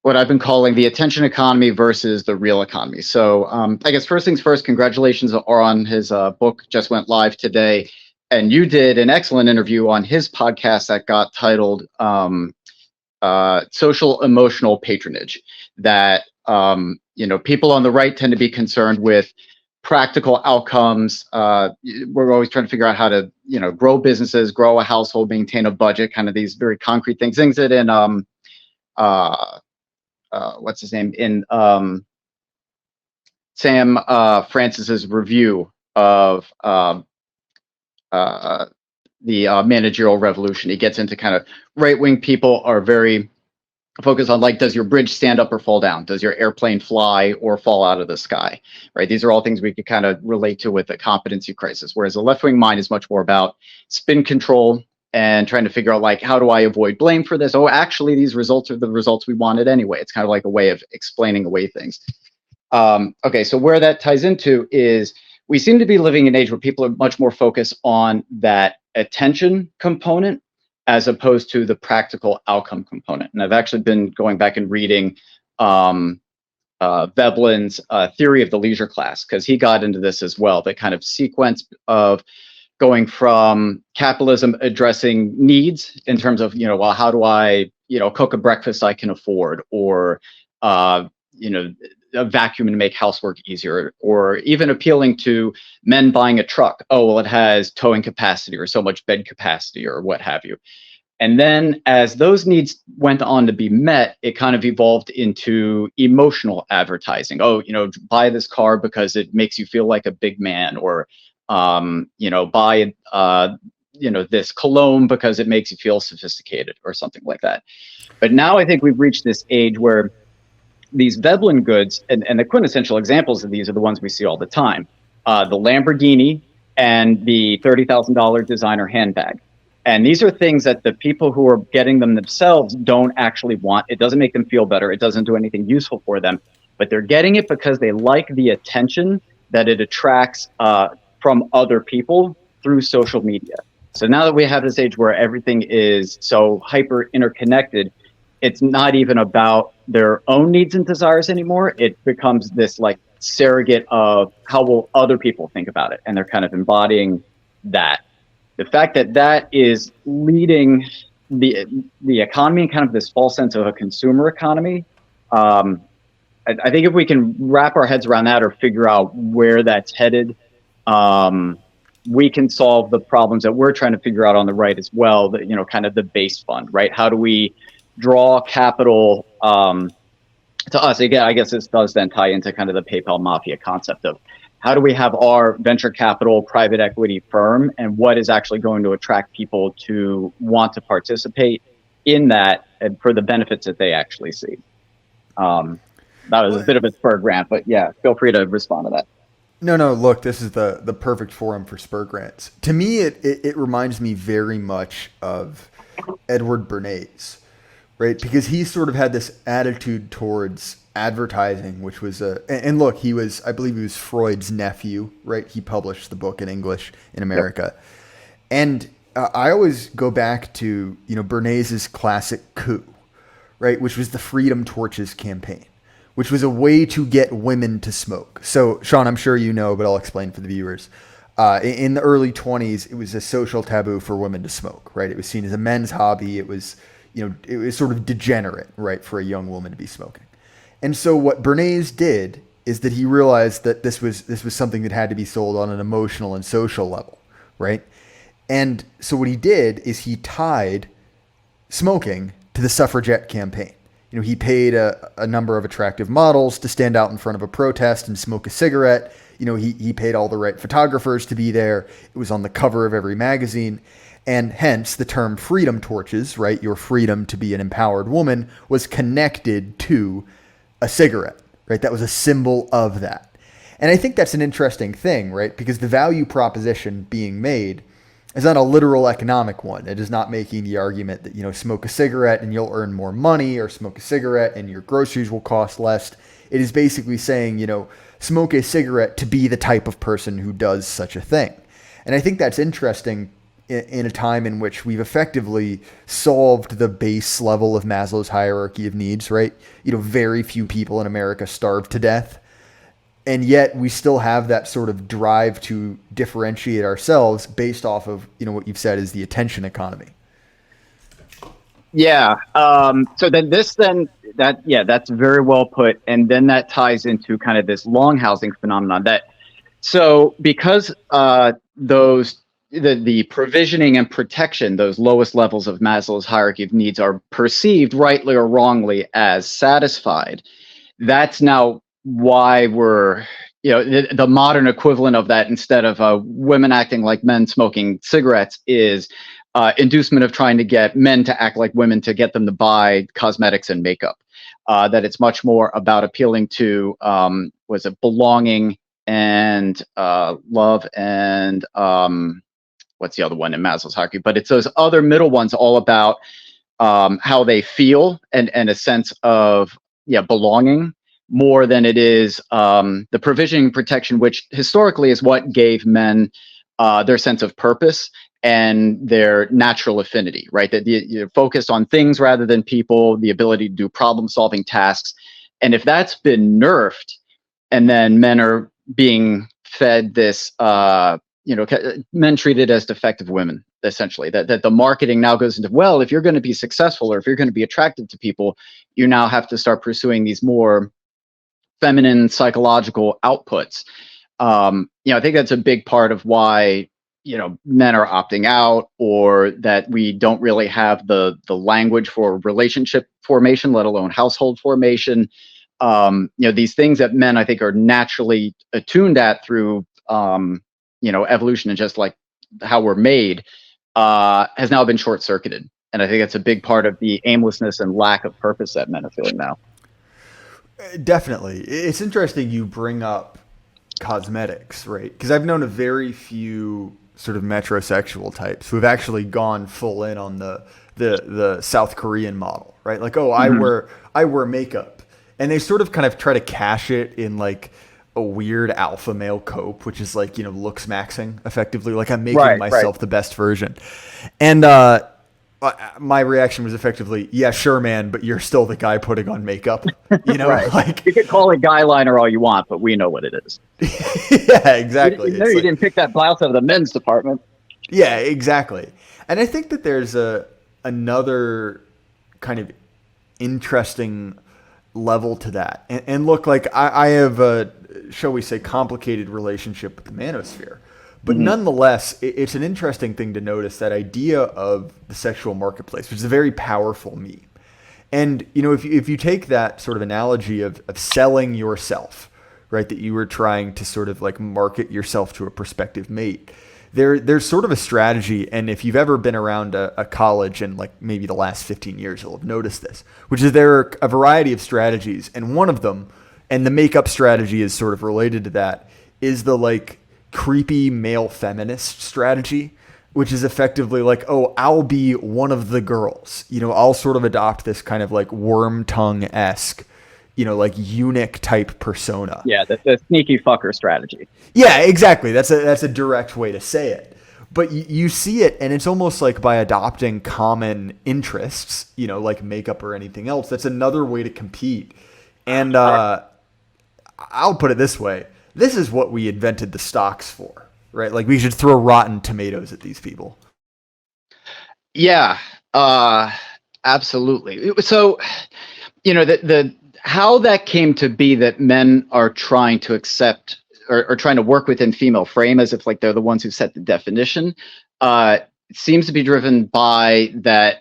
what I've been calling the attention economy versus the real economy. So I guess first things first, congratulations are on his book, just went live today. And you did an excellent interview on his podcast that got titled Social Emotional Patronage, that people on the right tend to be concerned with practical outcomes. We're always trying to figure out how to, grow businesses, grow a household, maintain a budget, kind of these very concrete things that in what's his name, in Sam Francis's review of the managerial revolution. He gets into kind of right-wing people are very focused on, like, does your bridge stand up or fall down? Does your airplane fly or fall out of the sky? Right? These are all things we could kind of relate to with the competency crisis. Whereas the left-wing mind is much more about spin control and trying to figure out, like, how do I avoid blame for this? Oh, actually, these results are the results we wanted anyway. It's kind of like a way of explaining away things. Okay, so where that ties into is we seem to be living in an age where people are much more focused on that attention component as opposed to the practical outcome component. And I've actually been going back and reading Veblen's theory of the leisure class, because he got into this as well, the kind of sequence of going from capitalism addressing needs in terms of, well, how do I, cook a breakfast I can afford, or, a vacuum to make housework easier, or even appealing to men buying a truck. Oh, well, it has towing capacity or so much bed capacity or what have you. And then as those needs went on to be met, it kind of evolved into emotional advertising. Oh, buy this car because it makes you feel like a big man, or, buy, this cologne because it makes you feel sophisticated, or something like that. But now I think we've reached this age where these Veblen goods, and the quintessential examples of these are the ones we see all the time. The Lamborghini and the $30,000 designer handbag. And these are things that the people who are getting them themselves don't actually want. It doesn't make them feel better. It doesn't do anything useful for them. But they're getting it because they like the attention that it attracts from other people through social media. So now that we have this age where everything is so hyper interconnected, it's not even about their own needs and desires anymore. It becomes this, like, surrogate of how will other people think about it. And they're kind of embodying that. The fact that that is leading the economy in kind of this false sense of a consumer economy, I think if we can wrap our heads around that or figure out where that's headed, we can solve the problems that we're trying to figure out on the right as well, that, kind of the base fund, right? How do we draw capital to us? Again, I guess this does then tie into kind of the PayPal mafia concept of how do we have our venture capital private equity firm, and what is actually going to attract people to want to participate in that and for the benefits that they actually see. That was a bit of a spur grant, but yeah, feel free to respond to that. No, look, this is the perfect forum for spur grants. To me, it reminds me very much of Edward Bernays, right? Because he sort of had this attitude towards advertising, which was and look, I believe he was Freud's nephew, right? He published the book in English in America. Yep. And I always go back to, Bernays' classic coup, right? Which was the Freedom Torches campaign, which was a way to get women to smoke. So, Sean, I'm sure you know, but I'll explain for the viewers. In the early 20s, it was a social taboo for women to smoke, right? It was seen as a men's hobby. It was, it was sort of degenerate, right, for a young woman to be smoking. And so what Bernays did is that he realized that this was something that had to be sold on an emotional and social level, right? And so what he did is he tied smoking to the suffragette campaign. He paid a number of attractive models to stand out in front of a protest and smoke a cigarette. He paid all the right photographers to be there. It was on the cover of every magazine. And hence the term freedom torches, right? Your freedom to be an empowered woman was connected to a cigarette, right? That was a symbol of that. And I think that's an interesting thing, right? Because the value proposition being made is not a literal economic one. It is not making the argument that, smoke a cigarette and you'll earn more money, or smoke a cigarette and your groceries will cost less. It is basically saying, smoke a cigarette to be the type of person who does such a thing. And I think that's interesting in a time in which we've effectively solved the base level of Maslow's hierarchy of needs, right? Very few people in America starve to death. And yet we still have that sort of drive to differentiate ourselves based off of, what you've said is the attention economy. Yeah. So that's very well put. And then that ties into kind of this long housing phenomenon because the provisioning and protection, those lowest levels of Maslow's hierarchy of needs, are perceived rightly or wrongly as satisfied. That's now why we're, the modern equivalent of that, instead of women acting like men smoking cigarettes, is inducement of trying to get men to act like women to get them to buy cosmetics and makeup. That it's much more about appealing to belonging and love and what's the other one in Maslow's hierarchy? But it's those other middle ones, all about how they feel and a sense of belonging, more than it is the provisioning protection, which historically is what gave men their sense of purpose and their natural affinity, right? That you're focused on things rather than people, the ability to do problem-solving tasks. And if that's been nerfed, and then men are being fed this, men treated as defective women, essentially, that the marketing now goes into, well, if you're going to be successful or if you're going to be attractive to people, you now have to start pursuing these more feminine psychological outputs. I think that's a big part of why men are opting out, or that we don't really have the language for relationship formation, let alone household formation. These things that men, I think, are naturally attuned at through evolution and just like how we're made, has now been short-circuited. And I think that's a big part of the aimlessness and lack of purpose that men are feeling now. Definitely. It's interesting you bring up cosmetics, right? Because I've known a very few sort of metrosexual types who have actually gone full in on the South Korean model, right? Like, I wear makeup, and they sort of kind of try to cash it in like a weird alpha male cope, which is like, looks maxing effectively. Like, I'm making myself the best version. And my reaction was effectively, yeah, sure, man, but you're still the guy putting on makeup. Like, you could call it guy liner all you want, but we know what it is. Yeah, exactly. You didn't pick that blouse out of the men's department. Yeah, exactly. And I think that there's another kind of interesting level to that. And look, like I have a, shall we say, complicated relationship with the manosphere. But nonetheless, it's an interesting thing to notice, that idea of the sexual marketplace, which is a very powerful meme. And, if you take that sort of analogy of selling yourself, right, that you were trying to sort of like market yourself to a prospective mate, there's sort of a strategy. And if you've ever been around a college in like maybe the last 15 years, you'll have noticed this, which is there are a variety of strategies. And one of them, and the makeup strategy is sort of related to that, is the like creepy male feminist strategy, which is effectively like, I'll be one of the girls. I'll sort of adopt this kind of like worm tongue-esque, like eunuch type persona. Yeah, the sneaky fucker strategy. Yeah, exactly. That's a direct way to say it. But you see it, and it's almost like by adopting common interests, like makeup or anything else, that's another way to compete. And I'll put it this way. This is what we invented the stocks for, right? Like we should throw rotten tomatoes at these people. Yeah, absolutely. So, the how that came to be that men are trying to accept or trying to work within female frame as if like they're the ones who set the definition, seems to be driven by that.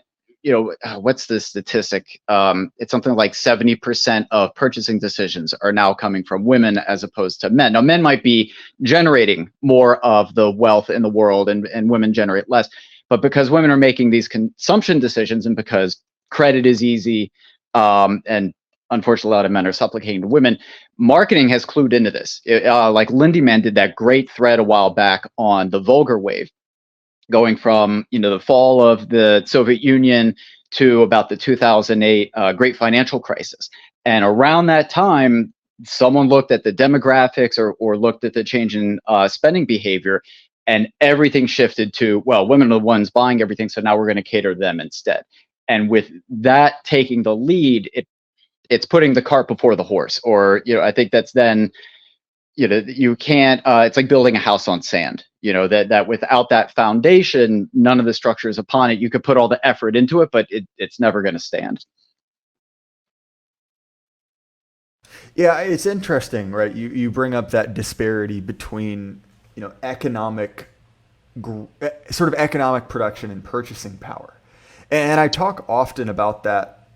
What's the statistic? It's something like 70% of purchasing decisions are now coming from women as opposed to men. Now, men might be generating more of the wealth in the world, and women generate less. But because women are making these consumption decisions, and because credit is easy, and unfortunately a lot of men are supplicating to women, marketing has clued into this. Like Lindy Man did that great thread a while back on the vulgar wave, going from the fall of the Soviet Union to about the 2008 great financial crisis. And around that time, someone looked at the demographics or looked at the change in spending behavior, and everything shifted to, well, women are the ones buying everything, so now we're going to cater to them instead. And with that taking the lead, it's putting the cart before the horse. Or I think that's then you can't. It's like building a house on sand. That without that foundation, none of the structures upon it. You could put all the effort into it, but it's never going to stand. Yeah, it's interesting, right? You bring up that disparity between economic sort of economic production and purchasing power, and I talk often about that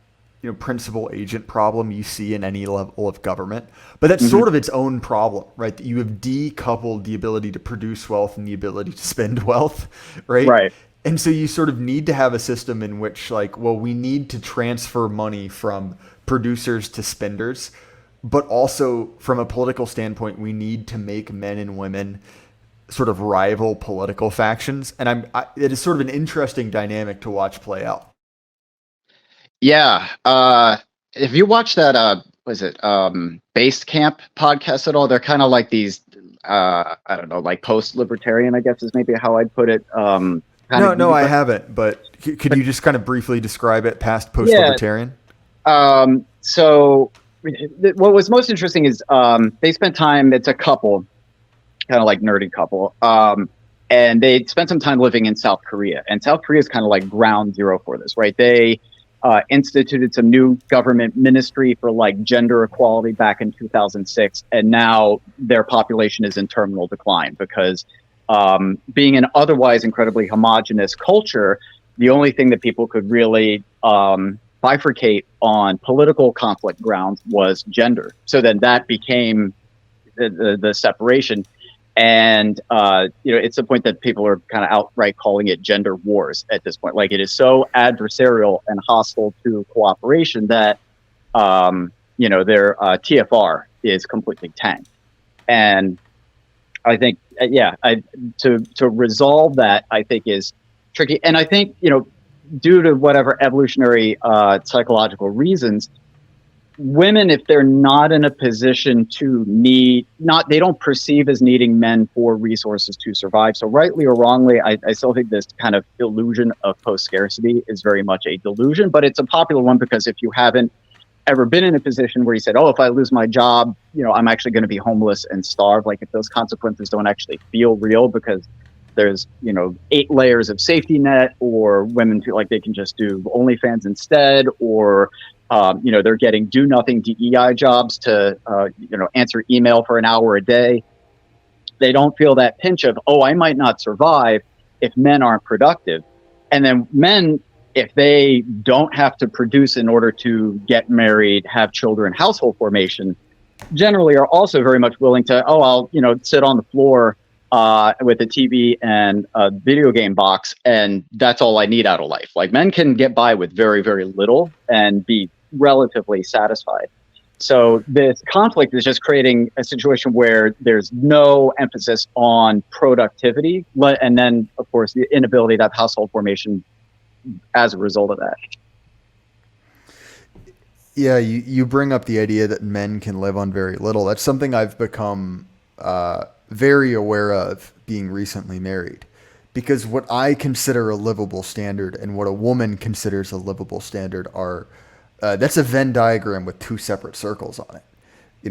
principal agent problem you see in any level of government, but that's sort of its own problem, right? That you have decoupled the ability to produce wealth and the ability to spend wealth, right? Right. And so you sort of need to have a system in which we need to transfer money from producers to spenders, but also from a political standpoint, we need to make men and women sort of rival political factions. And it is sort of an interesting dynamic to watch play out. Yeah. If you watch that, was it Based Camp podcast at all? They're kind of like these, I don't know, like post-libertarian, I guess is maybe how I'd put it. No, I haven't. But could you just kind of briefly describe it past post-libertarian? So what was most interesting is they spent time, it's a couple, kind of like nerdy couple, and they spent some time living in South Korea. And South Korea is kind of like ground zero for this, right? They instituted some new government ministry for like gender equality back in 2006, and now their population is in terminal decline because being an otherwise incredibly homogenous culture, the only thing that people could really bifurcate on political conflict grounds was gender. So then that became the separation. And, it's the point that people are kind of outright calling it gender wars at this point. Like, it is so adversarial and hostile to cooperation that, their TFR is completely tanked. And I think, to resolve that, I think is tricky. And I think, due to whatever evolutionary psychological reasons, women, if they're not in a position to they don't perceive as needing men for resources to survive. So rightly or wrongly, I still think this kind of illusion of post-scarcity is very much a delusion, but it's a popular one because if you haven't ever been in a position where you said, oh, if I lose my job, I'm actually going to be homeless and starve. Like if those consequences don't actually feel real because there's, 8 layers of safety net, or women feel like they can just do OnlyFans instead, or they're getting do nothing DEI jobs to, answer email for an hour a day. They don't feel that pinch of, oh, I might not survive if men aren't productive. And then men, if they don't have to produce in order to get married, have children, household formation, generally are also very much willing to, I'll, sit on the floor with a TV and a video game box, and that's all I need out of life. Like men can get by with very, very little and be relatively satisfied. So this conflict is just creating a situation where there's no emphasis on productivity, and then of course the inability to have household formation as a result of that. Yeah, you bring up the idea that men can live on very little. That's something I've become very aware of being recently married, because what I consider a livable standard and what a woman considers a livable standard are that's a Venn diagram with 2 separate circles on it.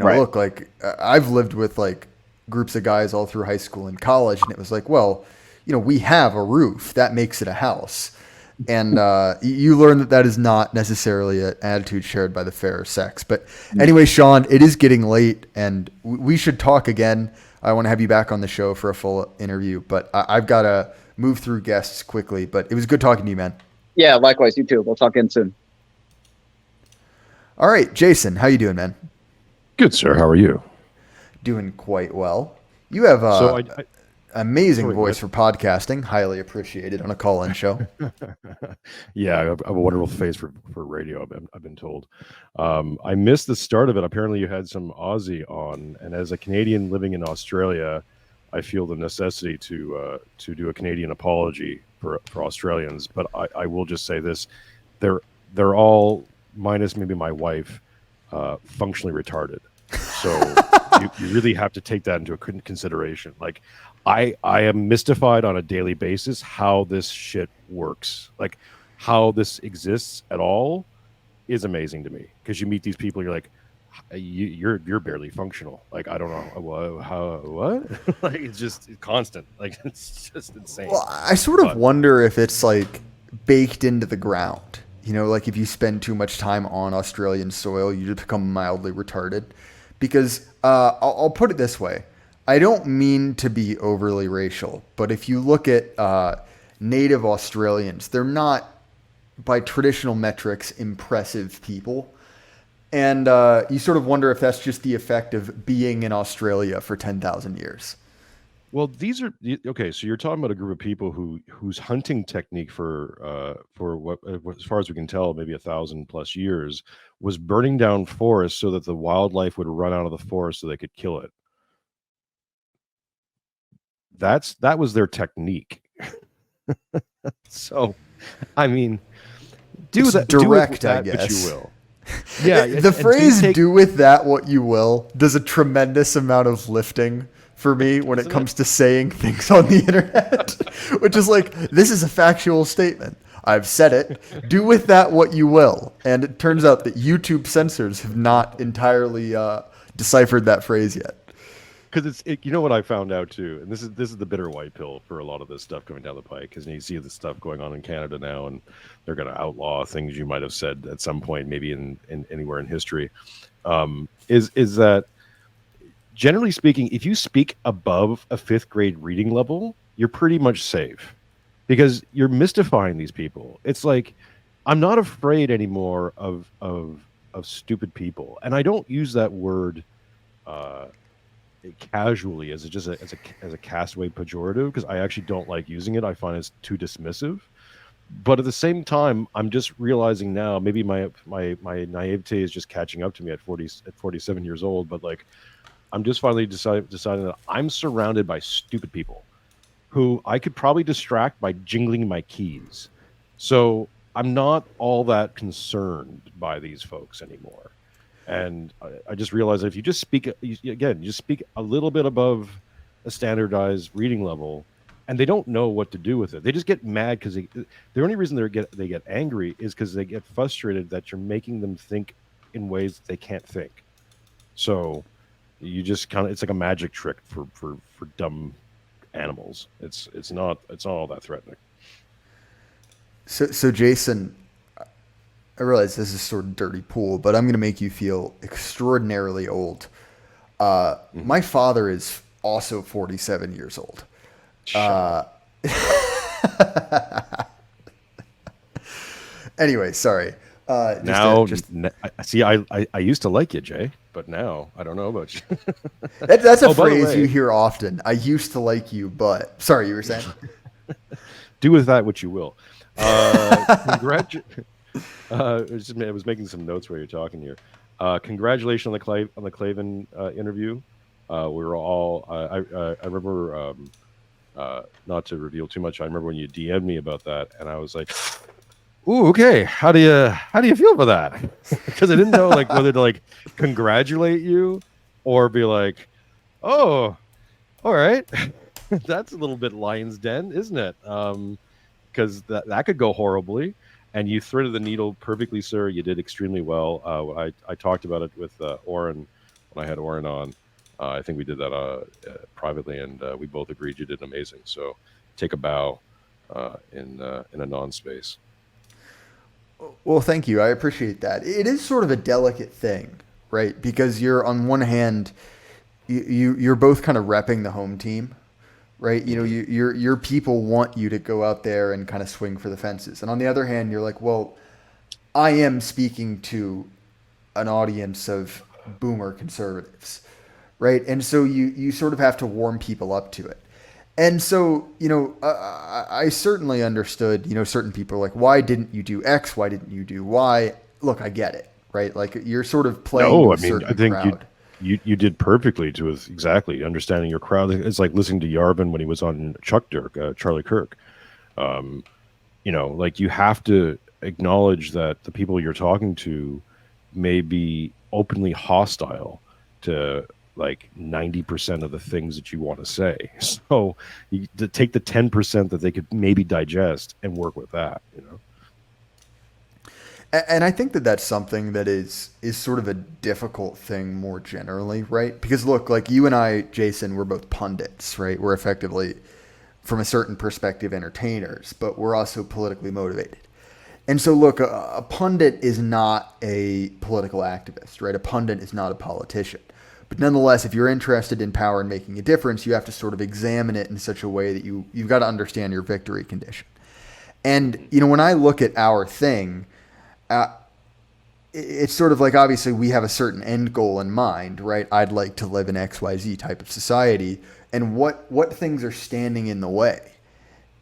Right. Look, like I've lived with like groups of guys all through high school and college, and it was like, well, we have a roof that makes it a house. And you learn that is not necessarily an attitude shared by the fairer sex. But anyway, Sean, it is getting late, and we should talk again. I want to have you back on the show for a full interview, but I've got to move through guests quickly. But it was good talking to you, man. Yeah, likewise. You too. We'll talk again soon. All right, Jason, how you doing, man? Good, sir. How are you? Doing quite well. You have amazing voice for podcasting. Highly appreciated on a call-in show. Yeah, I have a wonderful face for radio, I've been told. I missed the start of it. Apparently you had some Aussie on, and as a Canadian living in Australia, I feel the necessity to do a Canadian apology for Australians. But I will just say this: they're all, minus maybe my wife, functionally retarded. So you really have to take that into consideration. Like, I am mystified on a daily basis how this shit works. Like, how this exists at all is amazing to me, because you meet these people, you're like, you're barely functional. Like, I don't know what like, it's constant. Like, it's just insane. Well, I sort of wonder if it's like baked into the ground. Like if you spend too much time on Australian soil, you just become mildly retarded. Because I'll put it this way. I don't mean to be overly racial, but if you look at native Australians, they're not, by traditional metrics, impressive people. And you sort of wonder if that's just the effect of being in Australia for 10,000 years. Well, these are okay. So you're talking about a group of people whose hunting technique for what, as far as we can tell, maybe 1,000+ years, was burning down forests so that the wildlife would run out of the forest so they could kill it. That was their technique. So, I mean, do that direct, I guess. But you will. Yeah, the phrase "do with that what you will" does a tremendous amount of lifting for me when it comes to saying things on the internet, which is like, this is a factual statement. I've said it. Do with that what you will. And it turns out that YouTube censors have not entirely deciphered that phrase yet. Because you know what I found out too, and this is the bitter white pill for a lot of this stuff coming down the pike. Because you see this stuff going on in Canada now, and they're going to outlaw things you might have said at some point, maybe in anywhere in history. Is that, generally speaking, if you speak above a 5th grade reading level, you're pretty much safe, because you're mystifying these people. It's like, I'm not afraid anymore of stupid people, and I don't use that word casually as a castaway pejorative, because I actually don't like using it. I find it's too dismissive. But at the same time, I'm just realizing now, maybe my naivete is just catching up to me at 47 years old, but like, I'm just finally deciding that I'm surrounded by stupid people who I could probably distract by jingling my keys. So I'm not all that concerned by these folks anymore. And I just realized that if you just speak, you speak a little bit above a standardized reading level, and they don't know what to do with it. They just get mad because the only reason they get angry is because they get frustrated that you're making them think in ways that they can't think. So you just it's like a magic trick for dumb animals. It's not all that threatening. So Jason, I realize this is sort of dirty pool, but I'm going to make you feel extraordinarily old. My father is also 47 years old. Anyway, sorry. See, I used to like you, Jay, but now I don't know about you. That's a phrase you hear often. I used to like you, but sorry, you were saying. Do with that what you will. I was making some notes while you're talking here. Congratulations on the Clavin interview. We were all. I remember. Not to reveal too much, I remember when you DM'd me about that, and I was like, "Ooh, okay. How do you feel about that?" Because I didn't know like whether to like congratulate you or be like, "Oh, all right, that's a little bit Lion's Den, isn't it?" Because that could go horribly. And you threaded the needle perfectly, sir. You did extremely well. I talked about it with Oren when I had Oren on, I think we did that privately, and we both agreed you did amazing. So take a bow in a non-space. Well, thank you. I appreciate that. It is sort of a delicate thing, right? Because you're on one hand, you're both kind of repping the home team, right? You know, your people want you to go out there and kind of swing for the fences, and on the other hand, you're like, well, I am speaking to an audience of boomer conservatives, right? And so you sort of have to warm people up to it. And so, you know, I certainly understood, you know, certain people are like, why didn't you do X? Why didn't you do Y? Look, I get it, right? Like you're sort of playing to No, a I mean, I certain think crowd. you did perfectly to exactly understanding your crowd. It's like listening to Yarvin when he was on Chuck Dirk, Charlie Kirk. You know, like you have to acknowledge that the people you're talking to may be openly hostile to like 90% of the things that you want to say. So you to take the 10% that they could maybe digest and work with that, you know. And I think that that's something that is sort of a difficult thing more generally, right? Because look, like you and I, Jason, we're both pundits, right? We're effectively, from a certain perspective, entertainers, but we're also politically motivated. And so, look, a pundit is not a political activist, right? A pundit is not a politician. But nonetheless, if you're interested in power and making a difference, you have to sort of examine it in such a way that you've got to understand your victory condition. And, you know, when I look at our thing, uh, it's sort of like obviously we have a certain end goal in mind, right? I'd like to live in XYZ type of society. And what things are standing in the way?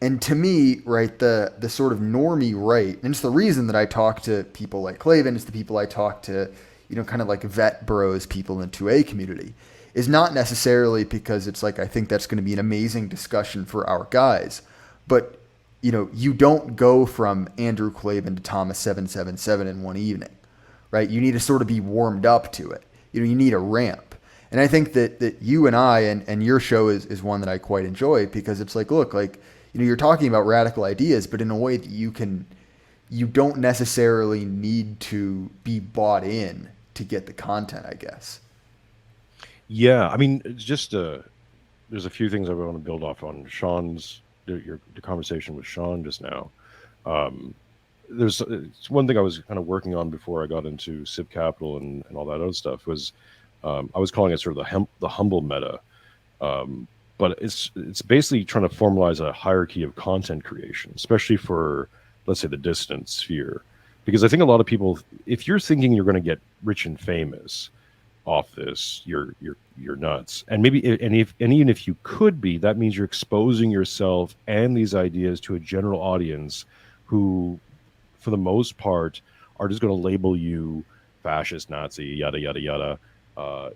And to me, right, the sort of normie right, and it's the reason that I talk to people like Clavin, it's the people I talk to, you know, kind of like vet bros, people in the 2A community, is not necessarily because it's like I think that's going to be an amazing discussion for our guys, but you know, you don't go from Andrew Clavin to Thomas 777 in one evening, right? You need to sort of be warmed up to it. You know, you need a ramp. And I think that you and I and your show is one that I quite enjoy because it's like, look, like, you know, you're talking about radical ideas, but in a way that you don't necessarily need to be bought in to get the content, I guess. Yeah, I mean, it's just there's a few things I want to build off on Sean's the conversation with Sean just now. Um, it's one thing I was kind of working on before I got into SIP Capital and all that other stuff was I was calling it sort of the humble meta, um, but it's basically trying to formalize a hierarchy of content creation, especially for let's say the dissident sphere, because I think a lot of people, if you're thinking you're going to get rich and famous off this, you're nuts. And maybe and even if you could be, that means you're exposing yourself and these ideas to a general audience who, for the most part, are just going to label you fascist, Nazi, yada yada yada.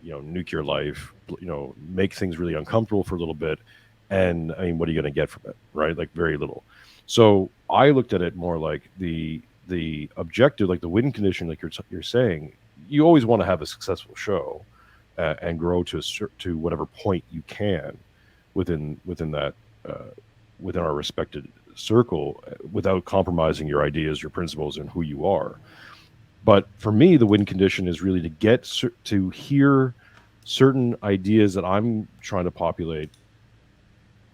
You know, nuke your life. You know, make things really uncomfortable for a little bit. And I mean, what are you going to get from it, right? Like very little. So I looked at it more like the objective, like the win condition, like you're saying. You always want to have a successful show and grow to whatever point you can within that within our respected circle without compromising your ideas, your principles, and who you are. But for me, the win condition is really to get to hear certain ideas that I'm trying to populate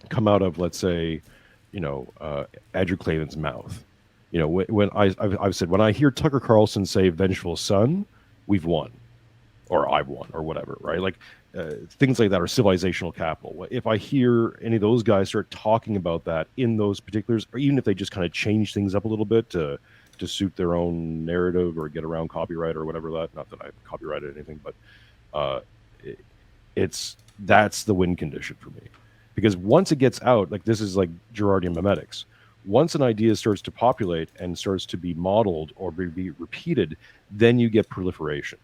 come out of, let's say, you know, Andrew Clavin's mouth. You know, when I've said when I hear Tucker Carlson say "vengeful son," we've won, or I've won, or whatever, right? Like things like that, or civilizational capital. If I hear any of those guys start talking about that in those particulars, or even if they just kind of change things up a little bit to suit their own narrative or get around copyright or whatever that, not that I copyrighted anything, but that's the win condition for me. Because once it gets out, like this is like Girardian memetics. Once an idea starts to populate and starts to be modeled or be repeated, then you get proliferation.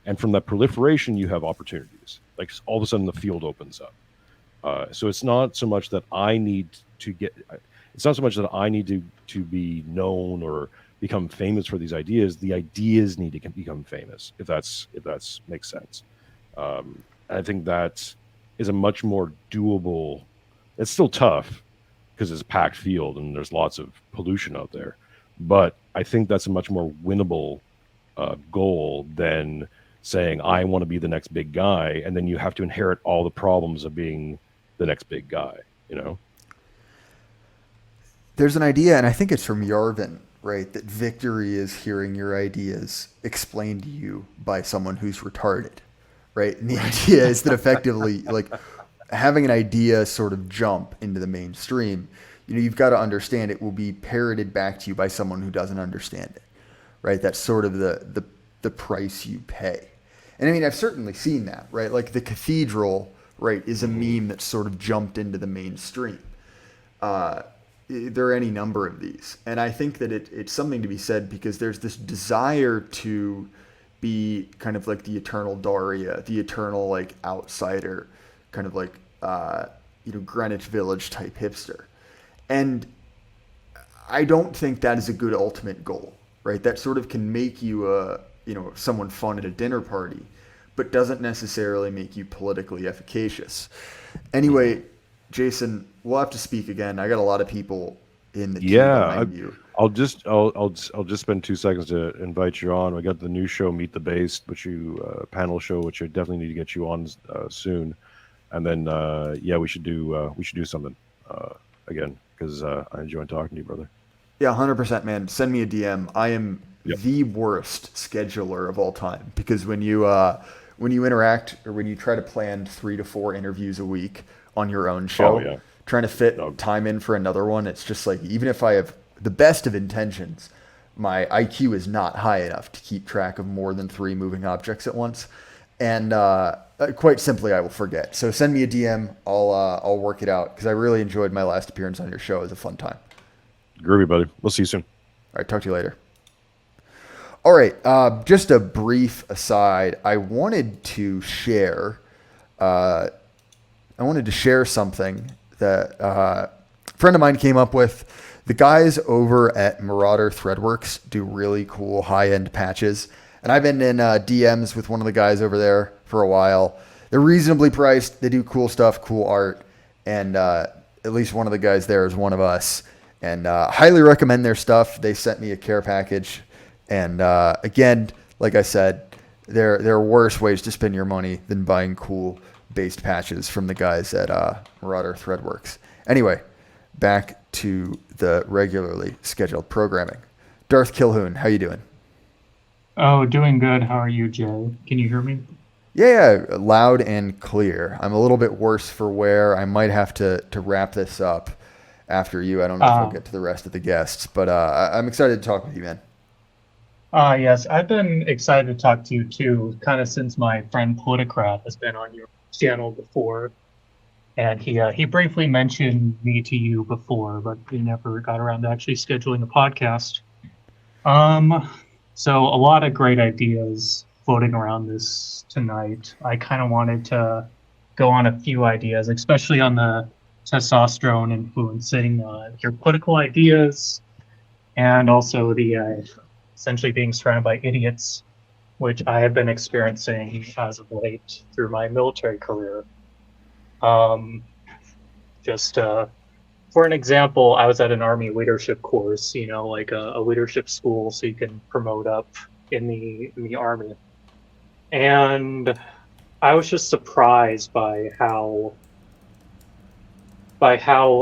And from that proliferation, you have opportunities. Like all of a sudden the field opens up. So it's not so much that I need to be known or become famous for these ideas. The ideas need to become famous, if that's makes sense. I think that is a much more doable. It's still tough because it's a packed field and there's lots of pollution out there, but I think that's a much more winnable goal than saying, I want to be the next big guy. And then you have to inherit all the problems of being the next big guy, you know? There's an idea, and I think it's from Yarvin, right? That victory is hearing your ideas explained to you by someone who's retarded, right? And the idea is that effectively, like, having an idea sort of jump into the mainstream, you've got to understand it will be parroted back to you by someone who doesn't understand it, right? That's sort of the price you pay. And I mean, I've certainly seen that, right? Like the cathedral, right, is a meme that sort of jumped into the mainstream. There are any number of these. And I think that it's something to be said because there's this desire to be kind of like the eternal Daria, the eternal like outsider, kind of like, Greenwich Village type hipster. And I don't think that is a good ultimate goal, right? That sort of can make you someone fun at a dinner party, but doesn't necessarily make you politically efficacious. Anyway, Jason, we'll have to speak again. I got a lot of people in the queue behind you. I'll just spend 2 seconds to invite you on. We got the new show, Meet the Base, panel show, which I definitely need to get you on soon. And then we should do something again because I enjoy talking to you, brother. Yeah, 100%, man. Send me a DM. I am the worst scheduler of all time because when you interact or when you try to plan 3 to 4 interviews a week on your own show, trying to fit time in for another one, it's just like, even if I have the best of intentions, my IQ is not high enough to keep track of more than 3 moving objects at once. And quite simply, I will forget. So send me a DM. I'll work it out because I really enjoyed my last appearance on your show. It was a fun time. Groovy, buddy. We'll see you soon. All right, talk to you later. All right, just a brief aside. I wanted to share something that a friend of mine came up with. The guys over at Marauder Threadworks do really cool high-end patches. And I've been in DMs with one of the guys over there for a while. They're reasonably priced. They do cool stuff, cool art. And at least one of the guys there is one of us. And highly recommend their stuff. They sent me a care package. And again, like I said, there are worse ways to spend your money than buying cool based patches from the guys at Marauder Threadworks. Anyway, back to the regularly scheduled programming. Darth Kilhoun, how you doing? Oh, doing good. How are you, Jay? Can you hear me? Yeah, loud and clear. I'm a little bit worse for wear. I might have to wrap this up after you. I don't know if we'll get to the rest of the guests, but I'm excited to talk with you, man. Yes, I've been excited to talk to you too, kind of since my friend Politicrat has been on your channel before. And he briefly mentioned me to you before, but we never got around to actually scheduling a podcast. So a lot of great ideas floating around this tonight. I kind of wanted to go on a few ideas, especially on the testosterone influencing your political ideas, and also the essentially being surrounded by idiots, which I have been experiencing as of late through my military career. For an example, I was at an Army leadership course, like a leadership school, so you can promote up in the Army. And I was just surprised by how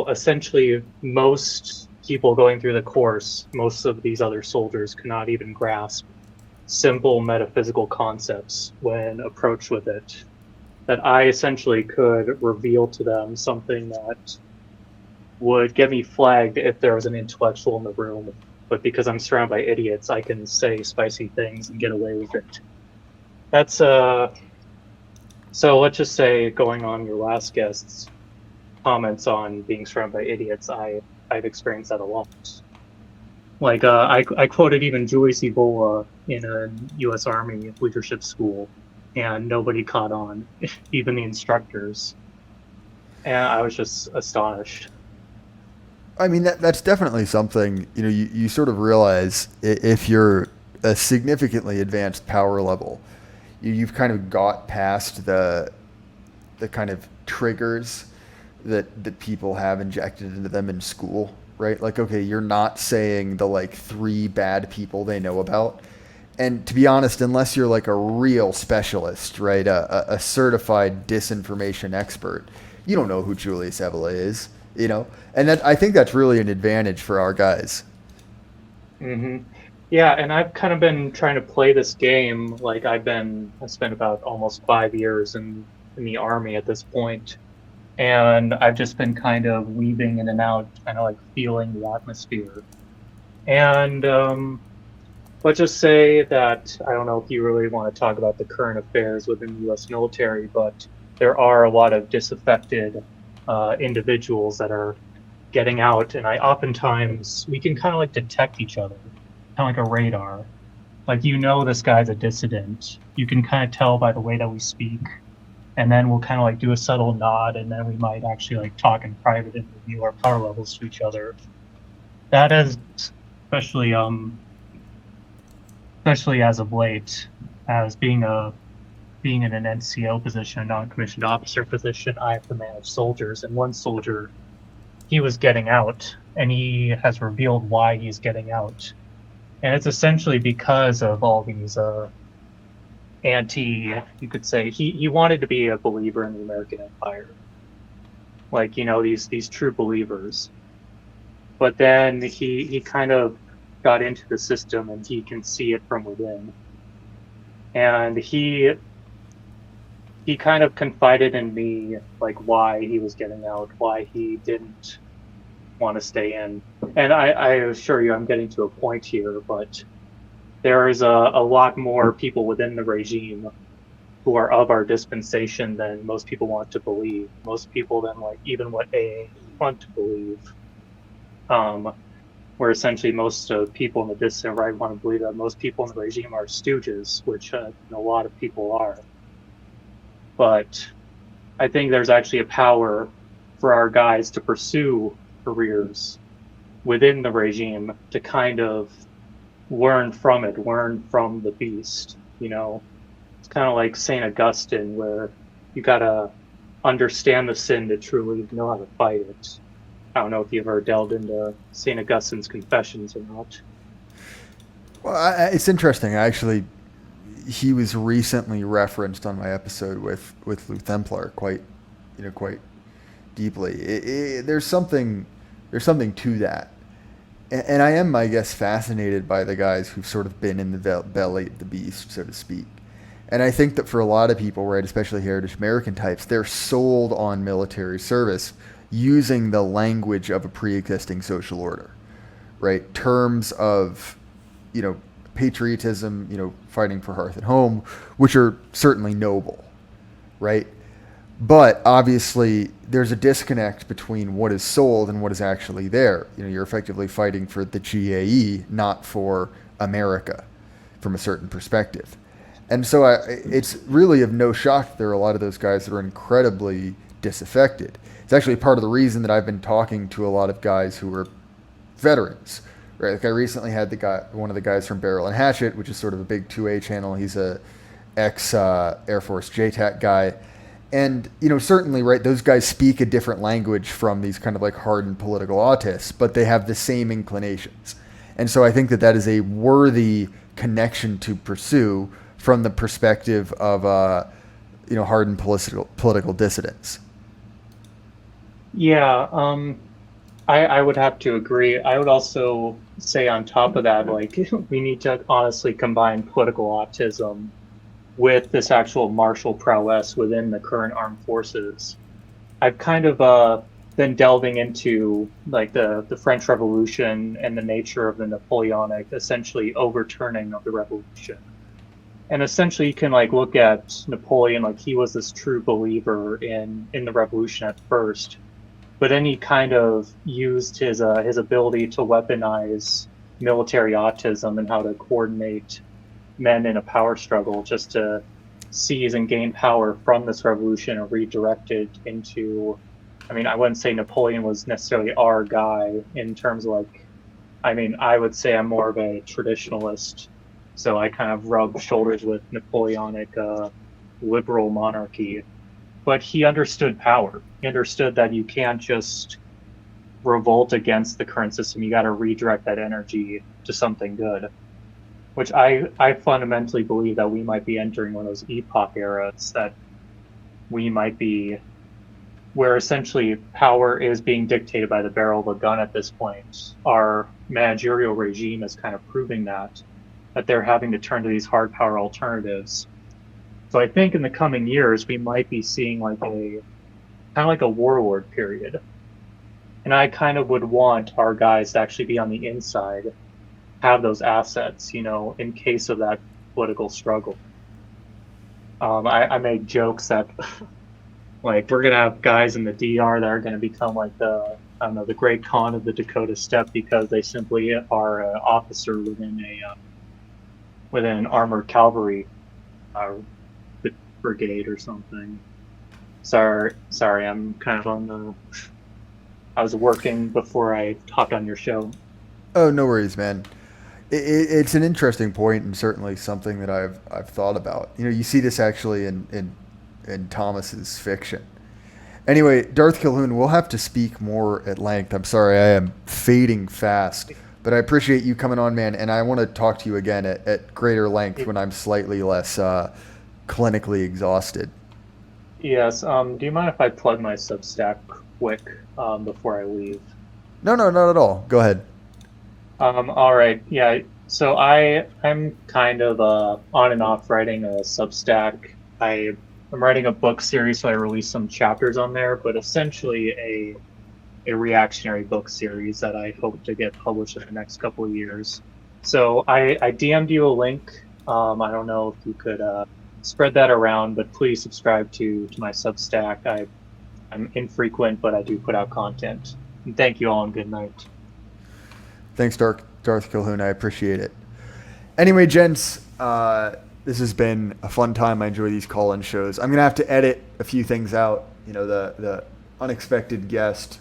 essentially most people going through the course, most of these other soldiers cannot even grasp simple metaphysical concepts when approached with it. That I essentially could reveal to them something that would get me flagged if there was an intellectual in the room, but because I'm surrounded by idiots, I can say spicy things and get away with it. That's so let's just say, going on your last guest's comments on being surrounded by idiots, I've experienced that a lot. Like I quoted even Julius Ebola in a U.S. Army leadership school, and nobody caught on, even the instructors. And I was just astonished. I mean, that's definitely something, you sort of realize if you're a significantly advanced power level, you've kind of got past the kind of triggers that people have injected into them in school, right? Like, okay, you're not saying the 3 bad people they know about. And to be honest, unless you're like a real specialist, right, a certified disinformation expert, you don't know who Julius Evola is, you know? And that, I think that's really an advantage for our guys. Yeah, and I've kind of been trying to play this game. Like I spent about almost 5 years in the army at this point, and I've just been kind of weaving in and out, kind of like feeling the atmosphere. And let's just say that I don't know if you really want to talk about the current affairs within the U.S. military, but there are a lot of disaffected individuals that are getting out, and oftentimes we can kind of like detect each other, kind of like a radar. Like this guy's a dissident. You can kind of tell by the way that we speak, and then we'll kind of like do a subtle nod, and then we might actually like talk in private and review our power levels to each other. That is especially as of late, as being in an NCO position, a non-commissioned officer position, I have to manage soldiers, and one soldier, he was getting out, and he has revealed why he's getting out. And it's essentially because of all these you could say, he wanted to be a believer in the American Empire. Like, these true believers. But then he kind of got into the system, and he can see it from within. And he kind of confided in me, like, why he was getting out, why he didn't want to stay in. And I assure you, I'm getting to a point here, but there is a lot more people within the regime who are of our dispensation than most people want to believe. Most people than like even what AA want to believe. Where essentially most people in the dissident right want to believe that most people in the regime are stooges, which a lot of people are. But I think there's actually a power for our guys to pursue careers within the regime to kind of learn from the beast. It's kind of like St. Augustine, where you gotta understand the sin to truly know how to fight it. I don't know if you've ever delved into St. Augustine's Confessions or not. Well, it's interesting. He was recently referenced on my episode with Lou Templar quite deeply. There's something to that, and I am, I guess, fascinated by the guys who've sort of been in the belly of the beast, so to speak. And I think that for a lot of people, right, especially Heritage American types, they're sold on military service using the language of a pre-existing social order, right? Terms of, patriotism, fighting for hearth and home, which are certainly noble, right? But obviously, there's a disconnect between what is sold and what is actually there. You're effectively fighting for the GAE, not for America, from a certain perspective. And so it's really of no shock that there are a lot of those guys that are incredibly disaffected. It's actually part of the reason that I've been talking to a lot of guys who are veterans. Right? Like I recently had one of the guys from Barrel and Hatchet, which is sort of a big 2A channel. He's a ex Air Force JTAC guy. And, certainly, right, those guys speak a different language from these kind of like hardened political autists, but they have the same inclinations. And so I think that is a worthy connection to pursue from the perspective of, hardened political dissidents. Yeah, I would have to agree. I would also say on top of that, like, we need to honestly combine political autism with this actual martial prowess within the current armed forces. I've kind of been delving into like the French Revolution and the nature of the Napoleonic essentially overturning of the revolution. And essentially you can like look at Napoleon, like he was this true believer in the revolution at first, but then he kind of used his ability to weaponize military autism and how to coordinate men in a power struggle just to seize and gain power from this revolution and redirect it into, I wouldn't say Napoleon was necessarily our guy in terms of like, I would say I'm more of a traditionalist, so I kind of rub shoulders with Napoleonic liberal monarchy. But he understood power. He understood that you can't just revolt against the current system. You got to redirect that energy to something good. which I fundamentally believe that we might be entering one of those epoch eras that we might be, where essentially power is being dictated by the barrel of a gun at this point. Our managerial regime is kind of proving that they're having to turn to these hard power alternatives. So I think in the coming years we might be seeing like a kind of like a warlord period. And I kind of would want our guys to actually be on the inside, have those assets, in case of that political struggle. I make jokes that like we're gonna have guys in the DR that are gonna become like the the Great Khan of the Dakota Steppe because they simply are an officer within an armored cavalry brigade or something. Sorry, I'm kind of on the. I was working before I hopped on your show. Oh, no worries, man. It's an interesting point and certainly something that I've thought about. You see this actually in Thomas's fiction. Anyway, Darth Calhoun, we'll have to speak more at length. I'm sorry, I am fading fast, but I appreciate you coming on, man, and I want to talk to you again at greater length when I'm slightly less clinically exhausted. Yes. Do you mind if I plug my Substack quick before I leave? No, not at all. Go ahead. All right. Yeah. So I'm kind of on and off writing a Substack. I'm writing a book series, so I release some chapters on there, but essentially a reactionary book series that I hope to get published in the next couple of years. So I DM'd you a link. I don't know if you could spread that around, but please subscribe to my Substack. I'm infrequent, but I do put out content. And thank you all, and good night. Thanks, Darth Calhoun. I appreciate it. Anyway, gents, this has been a fun time. I enjoy these call-in shows. I'm gonna have to edit a few things out. The unexpected guest,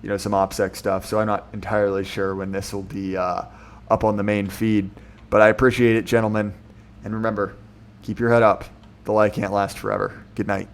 some OPSEC stuff. So I'm not entirely sure when this will be up on the main feed. But I appreciate it, gentlemen. And remember, keep your head up. The light can't last forever. Good night.